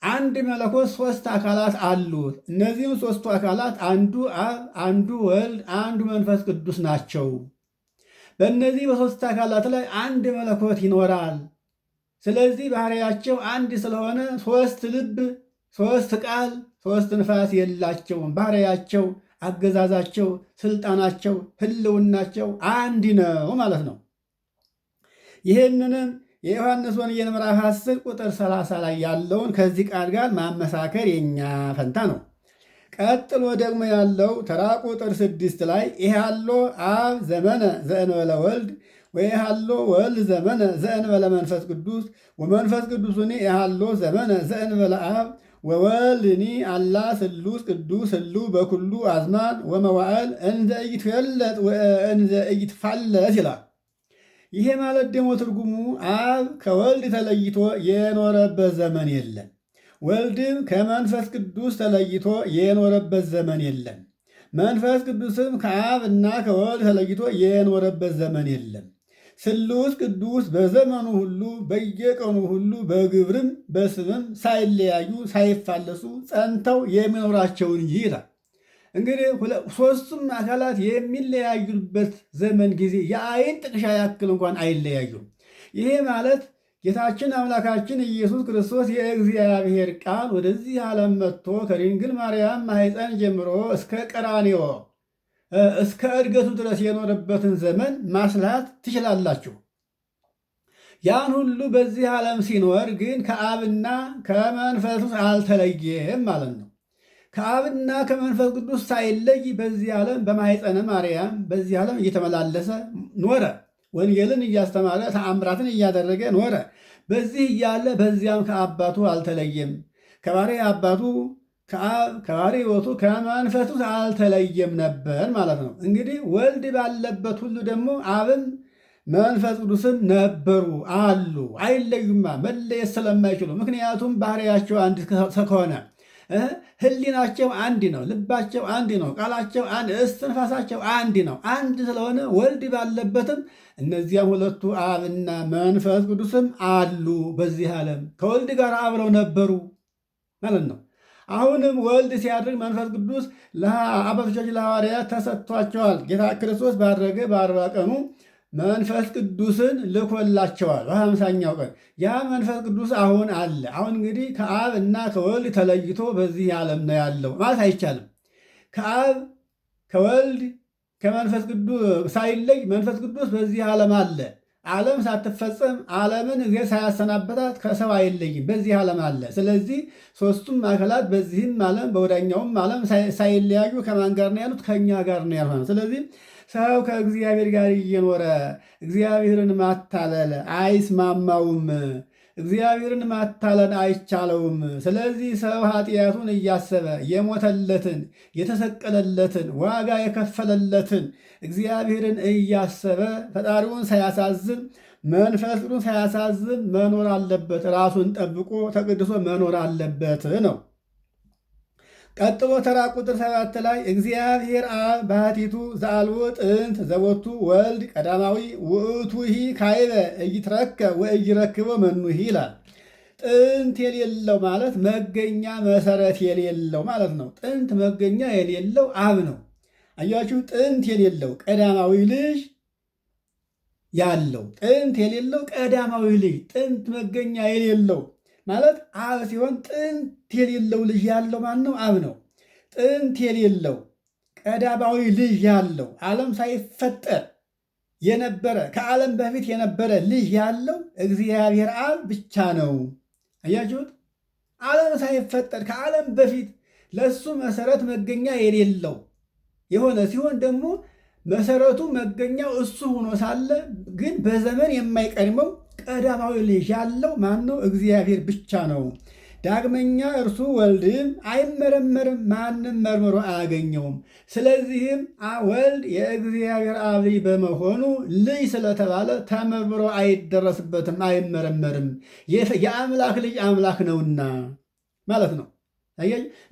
አንድ መለኮት ሦስት አካላት አሉት። እነዚህም ሦስቱ አካላት አንዱ አብ፣ አንዱ ወልድ፣ አንዱ መንፈስ ቅዱስ ናቸው። በእነዚህ በሦስት አካላት ላይ አንድ መለኮት ይኖራል። ስለዚህ ባህሪያቸው አንድ ስለሆነ ሦስት ልብ፣ ሦስት ቃል፣ ሦስት ንፋስ የላቸውም። ባህሪያቸው፣ አገዛዛቸው፣ ስልጣናቸው፣ ህልውናቸው አንድ ነው ማለት ነው። ይህንንም የዮሐንስ ወንጌል ምዕራፍ 10 ቁጥር 30 ላይ ያለውን ከዚህ ቃል ጋር ማመሳከር የኛ ፈንታ ነው። ቀጥሎ ደግሞ ያለው ተራ ቁጥር 6 ላይ ይሃሎ አብ ዘመነ ዘእንበለ ወልድ ወይሃሎ ወልድ ዘመነ ዘእንበለ መንፈስ ቅዱስ ወመንፈስ ቅዱስኒ ይሃሎ ዘመነ ዘእንበለ አብ ወወልድኒ አላ ስሉስ ቅዱስ ህሉ በኩሉ አዝማን ወመዋዕል እንዘ ኢይትፈለጥ ወእንዘ ኢይትፋለስ ይላል። ይሄ ማለት ደግሞ ትርጉሙ አብ ከወልድ ተለይቶ የኖረበት ዘመን የለም። ወልድም ከመንፈስ ቅዱስ ተለይቶ የኖረበት ዘመን የለም። መንፈስ ቅዱስም ከአብ እና ከወልድ ተለይቶ የኖረበት ዘመን የለም። ስሉስ ቅዱስ በዘመኑ ሁሉ በየቀኑ ሁሉ በግብርም በስምም ሳይለያዩ ሳይፋለሱ ጸንተው የሚኖራቸው እንጂ ይላል። እንግዲህ ሦስቱም አካላት የሚለያዩበት ዘመን ጊዜ የአይን ጥቅሻ ያክል እንኳን አይለያዩም። ይሄ ማለት ጌታችን አምላካችን ኢየሱስ ክርስቶስ የእግዚአብሔር ቃል ወደዚህ ዓለም መጥቶ ከድንግል ማርያም ማኅፀን ጀምሮ እስከ ቀራንዮ እስከ ዕርገቱ ድረስ የኖረበትን ዘመን ማስላት ትችላላችሁ። ያን ሁሉ በዚህ ዓለም ሲኖር ግን ከአብና ከመንፈስ ቅዱስ አልተለየም ማለት ነው። ከአብና ከመንፈስ ቅዱስ ሳይለይ በዚህ ዓለም በማኅፀነ ማርያም በዚህ ዓለም እየተመላለሰ ኖረ። ወንጌልን እያስተማረ ተአምራትን እያደረገ ኖረ። በዚህ እያለ በዚያም ከአባቱ አልተለየም። ከባሕርይ አባቱ ከባሕርይ ሕይወቱ ከመንፈሱ አልተለየም ነበር ማለት ነው። እንግዲህ ወልድ ባለበት ሁሉ ደግሞ አብም መንፈስ ቅዱስም ነበሩ አሉ። አይለዩማ፣ መለየት ስለማይችሉ። ምክንያቱም ባሕርያቸው አንድ ከሆነ ሕሊናቸው አንድ ነው፣ ልባቸው አንድ ነው፣ ቃላቸው አንድ፣ እስትንፋሳቸው አንድ ነው። አንድ ስለሆነ ወልድ ባለበትም እነዚያም ሁለቱ አብና መንፈስ ቅዱስም አሉ በዚህ ዓለም ከወልድ ጋር አብረው ነበሩ ማለት ነው። አሁንም ወልድ ሲያድርግ መንፈስ ቅዱስ ለአባቶቻችን ለሐዋርያት ተሰጥቷቸዋል። ጌታ ክርስቶስ ባደረገ በ40 ቀኑ መንፈስ ቅዱስን ልኮላቸዋል። በ50ኛው ቀን ያ መንፈስ ቅዱስ አሁን አለ። አሁን እንግዲህ ከአብ እና ከወልድ ተለይቶ በዚህ ዓለም ነው ያለው ማለት አይቻልም። ከአብ ከወልድ ከመንፈስ ቅዱስ ሳይለይ መንፈስ ቅዱስ በዚህ ዓለም አለ። ዓለም ሳትፈጸም ዓለምን እግዚአብሔር ሳያሰናበታት ከሰው አይለይም፣ በዚህ ዓለም አለ። ስለዚህ ሦስቱም አካላት በዚህም ዓለም በወዳኛውም ዓለም ሳይለያዩ ከማን ጋር ነው ያሉት? ከእኛ ጋር ነው ያሉት። ስለዚህ ሰው ከእግዚአብሔር ጋር እየኖረ እግዚአብሔርን ማታለል አይስማማውም። እግዚአብሔርን ማታለል አይቻለውም። ስለዚህ ሰው ኃጢአቱን እያሰበ የሞተለትን የተሰቀለለትን ዋጋ የከፈለለትን እግዚአብሔርን እያሰበ ፈጣሪውን ሳያሳዝን መንፈስ ቅዱስን ሳያሳዝን መኖር አለበት። ራሱን ጠብቆ ተቀድሶ መኖር አለበት ነው። ቀጥሎ ተራ ቁጥር 7 ላይ እግዚአብሔር አብ ባሕቲቱ ዘአልቦ ጥንት ዘቦቱ ወልድ ቀዳማዊ ውእቱሂ ካይበ ኢይትረከብ ወኢይረክቦ መኑሂ ይላል። ጥንት የሌለው ማለት መገኛ መሰረት የሌለው ማለት ነው። ጥንት መገኛ የሌለው አብ ነው። አያችሁ፣ ጥንት የሌለው ቀዳማዊ ልጅ ያለው፣ ጥንት የሌለው ቀዳማዊ ልጅ፣ ጥንት መገኛ የሌለው ማለት አብ ሲሆን ጥንት የሌለው ልጅ ያለው ማን ነው? አብ ነው። ጥንት የሌለው ቀዳማዊ ልጅ ያለው ዓለም ሳይፈጠር የነበረ ከዓለም በፊት የነበረ ልጅ ያለው እግዚአብሔር አብ ብቻ ነው። አያችሁት? ዓለም ሳይፈጠር ከዓለም በፊት ለእሱ መሰረት መገኛ የሌለው የሆነ ሲሆን ደግሞ መሰረቱ መገኛው እሱ ሆኖ ሳለ ግን በዘመን የማይቀድመው ቀዳማዊ ልጅ ያለው ማን ነው? እግዚአብሔር ብቻ ነው። ዳግመኛ እርሱ ወልድም አይመረመርም፣ ማንም መርምሮ አያገኘውም። ስለዚህም ወልድ የእግዚአብሔር አብ ልጅ በመሆኑ ልጅ ስለተባለ ተመርምሮ አይደረስበትም፣ አይመረመርም። የአምላክ ልጅ አምላክ ነውና ማለት ነው።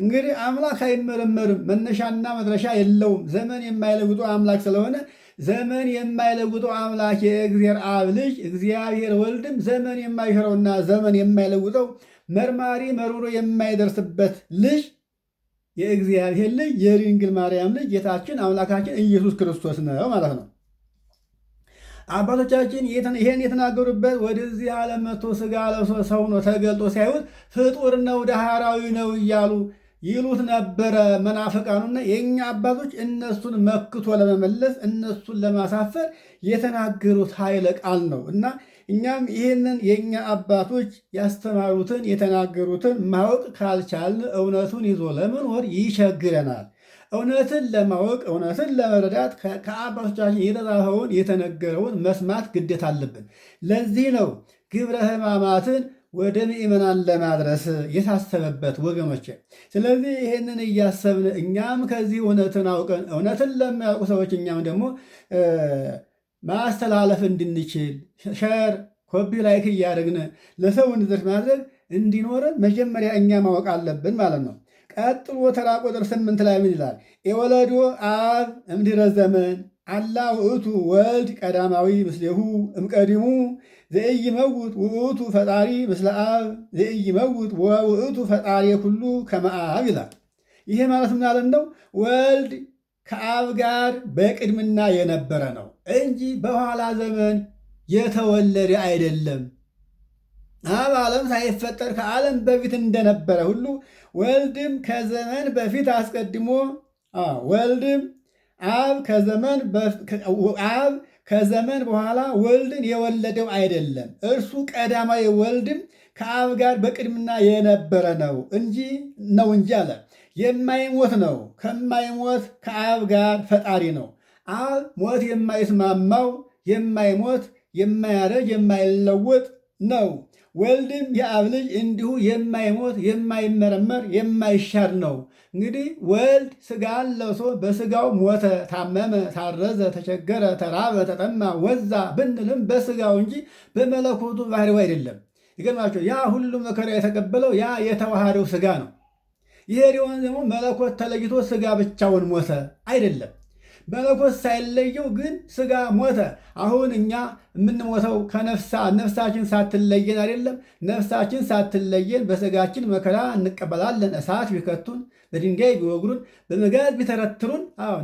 እንግዲህ አምላክ አይመረመርም፣ መነሻና መድረሻ የለውም። ዘመን የማይለውጡ አምላክ ስለሆነ ዘመን የማይለውጠው አምላክ የእግዚአብሔር አብ ልጅ እግዚአብሔር ወልድም ዘመን የማይሽረውና ዘመን የማይለውጠው መርማሪ መርምሮ የማይደርስበት ልጅ የእግዚአብሔር ልጅ የድንግል ማርያም ልጅ ጌታችን አምላካችን ኢየሱስ ክርስቶስ ነው ማለት ነው። አባቶቻችን ይህን የተናገሩበት ወደዚህ ዓለም መጥቶ ሥጋ ለብሶ ሰው ነው ተገልጦ ሳይሆን ፍጡር ነው ዳህራዊ ነው እያሉ ይሉት ነበረ መናፍቃኑና የእኛ አባቶች እነሱን መክቶ ለመመለስ እነሱን ለማሳፈር የተናገሩት ኃይለ ቃል ነው እና እኛም ይህንን የእኛ አባቶች ያስተማሩትን የተናገሩትን ማወቅ ካልቻልን እውነቱን ይዞ ለመኖር ይቸግረናል። እውነትን ለማወቅ እውነትን ለመረዳት ከአባቶቻችን የተጻፈውን የተነገረውን መስማት ግዴታ አለብን። ለዚህ ነው ግብረ ሕማማትን ወደ ምእመናን ለማድረስ የታሰበበት ወገኖች። ስለዚህ ይህንን እያሰብን እኛም ከዚህ እውነትን አውቀን እውነትን ለሚያውቁ ሰዎች እኛም ደግሞ ማስተላለፍ እንድንችል ሸር ኮፒ ላይክ እያደረግን ለሰው እንድደርስ ማድረግ እንዲኖረን መጀመሪያ እኛ ማወቅ አለብን ማለት ነው። ቀጥሎ ተራ ቁጥር 8 ላይ ምን ይላል? የወለዶ አብ እምድኅረ ዘመን አላ ውእቱ ወልድ ቀዳማዊ ምስሌሁ እምቀዲሙ ዘኢይመውት ውእቱ ፈጣሪ ምስለ አብ ዘኢይመውት ወውእቱ ፈጣሪ ኩሉ ከመ አብ ይላል። ይሄ ማለት ምን ማለት ነው? ወልድ ከአብ ጋር በቅድምና የነበረ ነው እንጂ በኋላ ዘመን የተወለደ አይደለም። አብ ዓለም ሳይፈጠር ከዓለም በፊት እንደነበረ ሁሉ ወልድም ከዘመን በፊት አስቀድሞ ወልድም አብ ከዘመን በኋላ ወልድን የወለደው አይደለም። እርሱ ቀዳማዊ ወልድም ከአብ ጋር በቅድምና የነበረ ነው እንጂ አለ የማይሞት ነው። ከማይሞት ከአብ ጋር ፈጣሪ ነው። አብ ሞት የማይስማማው የማይሞት የማያረጅ የማይለወጥ ነው። ወልድም የአብ ልጅ እንዲሁ የማይሞት የማይመረመር የማይሻር ነው። እንግዲህ ወልድ ሥጋን ለብሶ በሥጋው ሞተ፣ ታመመ፣ ታረዘ፣ ተቸገረ፣ ተራበ፣ ተጠማ፣ ወዛ ብንልም በሥጋው እንጂ በመለኮቱ ባህሪው አይደለም። ይገርማቸው ያ ሁሉ መከራ የተቀበለው ያ የተዋሃደው ሥጋ ነው። ይሄ ሊሆን ደግሞ መለኮት ተለይቶ ሥጋ ብቻውን ሞተ አይደለም። መለኮት ሳይለየው ግን ሥጋ ሞተ። አሁን እኛ የምንሞተው ነፍሳችን ሳትለየን አይደለም። ነፍሳችን ሳትለየን በሥጋችን መከራ እንቀበላለን። እሳት ቢከቱን፣ በድንጋይ ቢወግሩን፣ በመጋዝ ቢተረትሩን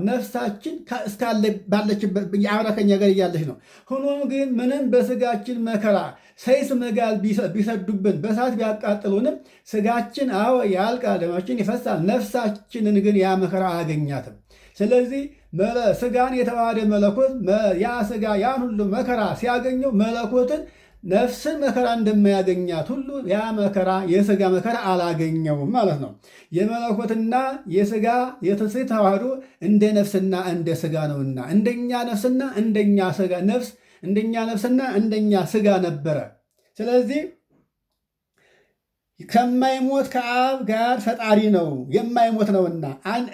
ነፍሳችን እስካለ ባለችበት አብራከኛ ጋር እያለች ነው። ሆኖም ግን ምንም በሥጋችን መከራ ሰይፍ መጋዝ ቢሰዱብን በእሳት ቢያቃጥሉንም ሥጋችን ያልቃል፣ ደማችን ይፈሳል። ነፍሳችንን ግን ያ መከራ አያገኛትም። ስለዚህ ሥጋን የተዋሃደ መለኮት ያ ሥጋ ያን ሁሉ መከራ ሲያገኘው መለኮትን ነፍስን መከራ እንደማያገኛት ሁሉ ያ መከራ የሥጋ መከራ አላገኘውም ማለት ነው። የመለኮትና የሥጋ ተዋህዶ እንደ ነፍስና እንደ ሥጋ ነውና እንደኛ ነፍስና እንደኛ ሥጋ ነፍስ እንደኛ ነፍስና እንደኛ ሥጋ ነበረ። ስለዚህ ከማይሞት ከአብ ጋር ፈጣሪ ነው፣ የማይሞት ነውና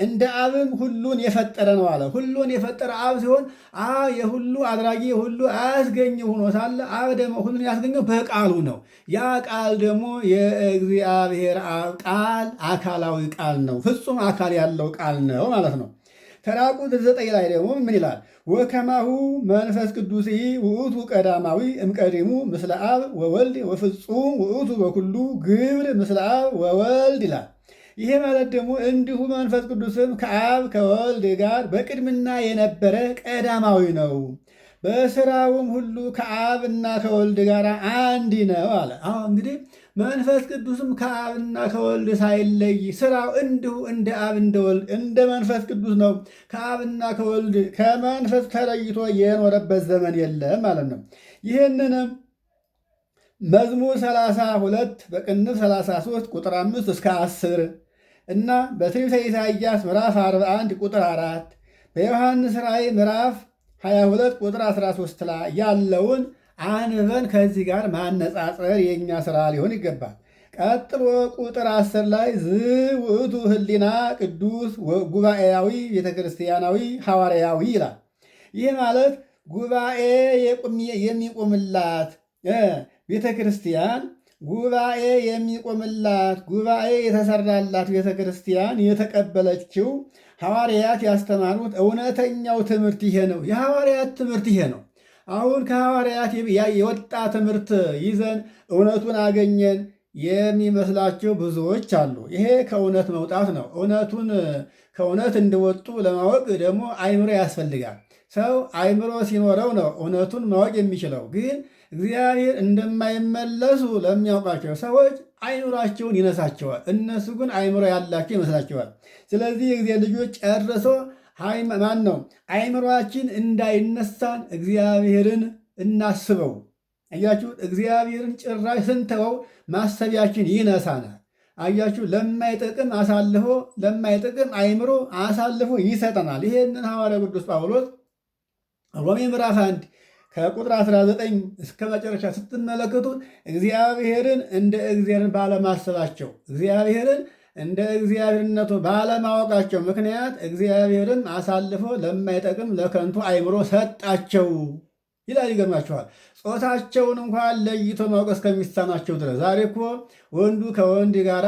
እንደ አብም ሁሉን የፈጠረ ነው አለ። ሁሉን የፈጠረ አብ ሲሆን አብ የሁሉ አድራጊ የሁሉ አያስገኝ ሆኖ ሳለ አብ ደግሞ ሁሉን ያስገኘው በቃሉ ነው። ያ ቃል ደግሞ የእግዚአብሔር አብ ቃል አካላዊ ቃል ነው፣ ፍጹም አካል ያለው ቃል ነው ማለት ነው። ተራ ቁጥር 9 ላይ ደግሞ ምን ይላል? ወከማሁ መንፈስ ቅዱስ ውእቱ ቀዳማዊ እምቀዲሙ ምስለ አብ ወወልድ ወፍጹም ውእቱ በኩሉ ግብር ምስለ አብ ወወልድ ይላል። ይሄ ማለት ደግሞ እንዲሁ መንፈስ ቅዱስም ከአብ ከወልድ ጋር በቅድምና የነበረ ቀዳማዊ ነው፣ በስራውም ሁሉ ከአብና ከወልድ ጋር አንድ ነው አለ። እንግዲህ መንፈስ ቅዱስም ከአብና ከወልድ ሳይለይ ስራው እንዲሁ እንደ አብ እንደ ወልድ እንደ መንፈስ ቅዱስ ነው። ከአብና ከወልድ ከመንፈስ ተለይቶ የኖረበት ዘመን የለም ማለት ነው። ይህንንም መዝሙር 32 በቅንፍ 33 ቁጥር 5 እስከ 10 እና በትንቢተ ኢሳይያስ ምዕራፍ 41 ቁጥር 4 በዮሐንስ ራእይ ምዕራፍ 22 ቁጥር 13 ላይ ያለውን አንበን ከዚህ ጋር ማነጻጸር የኛ ስራ ሊሆን ይገባል። ቀጥሎ ቁጥር 10 ላይ ዝውእቱ ህሊና ቅዱስ ጉባኤያዊ ቤተክርስቲያናዊ ሐዋርያዊ ይላል። ይህ ማለት ጉባኤ የሚቆምላት ቤተክርስቲያን ጉባኤ የሚቆምላት ጉባኤ የተሰራላት ቤተክርስቲያን የተቀበለችው ሐዋርያት ያስተማሩት እውነተኛው ትምህርት ይሄ ነው። የሐዋርያት ትምህርት ይሄ ነው። አሁን ከሐዋርያት የወጣ ትምህርት ይዘን እውነቱን አገኘን የሚመስላቸው ብዙዎች አሉ። ይሄ ከእውነት መውጣት ነው። ከእውነት እንደወጡ ለማወቅ ደግሞ አይምሮ ያስፈልጋል። ሰው አይምሮ ሲኖረው ነው እውነቱን ማወቅ የሚችለው። ግን እግዚአብሔር እንደማይመለሱ ለሚያውቃቸው ሰዎች አይምሯቸውን ይነሳቸዋል። እነሱ ግን አይምሮ ያላቸው ይመስላቸዋል። ስለዚህ የእግዚአብሔር ልጆች ጨርሶ አይምሯችን እንዳይነሳን እግዚአብሔርን እናስበው። አያችሁ፣ እግዚአብሔርን ጭራሽ ስንተወው ማሰቢያችን ይነሳናል። አያችሁ፣ ለማይጠቅም አእምሮ አሳልፎ ይሰጠናል። ይሄንን ሐዋርያ ቅዱስ ጳውሎስ ሮሜ ምዕራፍ 1 ከቁጥር 19 እስከ መጨረሻ ስትመለከቱት እግዚአብሔርን እንደ እግዚአብሔር ባለማሰባቸው፣ እግዚአብሔርን እንደ እግዚአብሔርነቱ ባለማወቃቸው ምክንያት እግዚአብሔርን አሳልፎ ለማይጠቅም ለከንቱ አእምሮ ሰጣቸው ይላል። ይገርማችኋል። ጾታቸውን እንኳን ለይቶ ማወቅ እስከሚሳናቸው ድረስ። ዛሬ እኮ ወንዱ ከወንድ ጋራ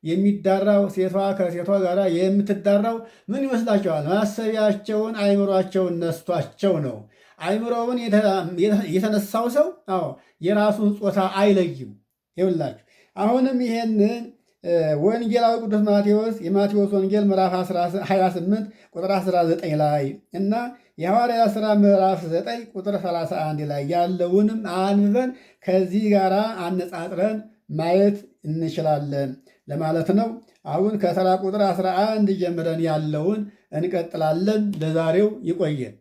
የሚዳራው፣ ሴቷ ከሴቷ ጋር የምትዳራው ምን ይመስላችኋል? ማሰቢያቸውን አእምሯቸውን ነስቷቸው ነው። አእምሮውን የተነሳው ሰው የራሱን ጾታ አይለይም። ይውላችሁ አሁንም ይሄንን ወንጌላዊ ቅዱስ ማቴዎስ የማቴዎስ ወንጌል ምዕራፍ 28 ቁጥር 19 ላይ እና የሐዋርያት ሥራ ምዕራፍ 9 ቁጥር 31 ላይ ያለውንም አንብበን ከዚህ ጋር አነጻጥረን ማየት እንችላለን ለማለት ነው። አሁን ከተራ ቁጥር 11 ጀምረን ያለውን እንቀጥላለን። ለዛሬው ይቆየን።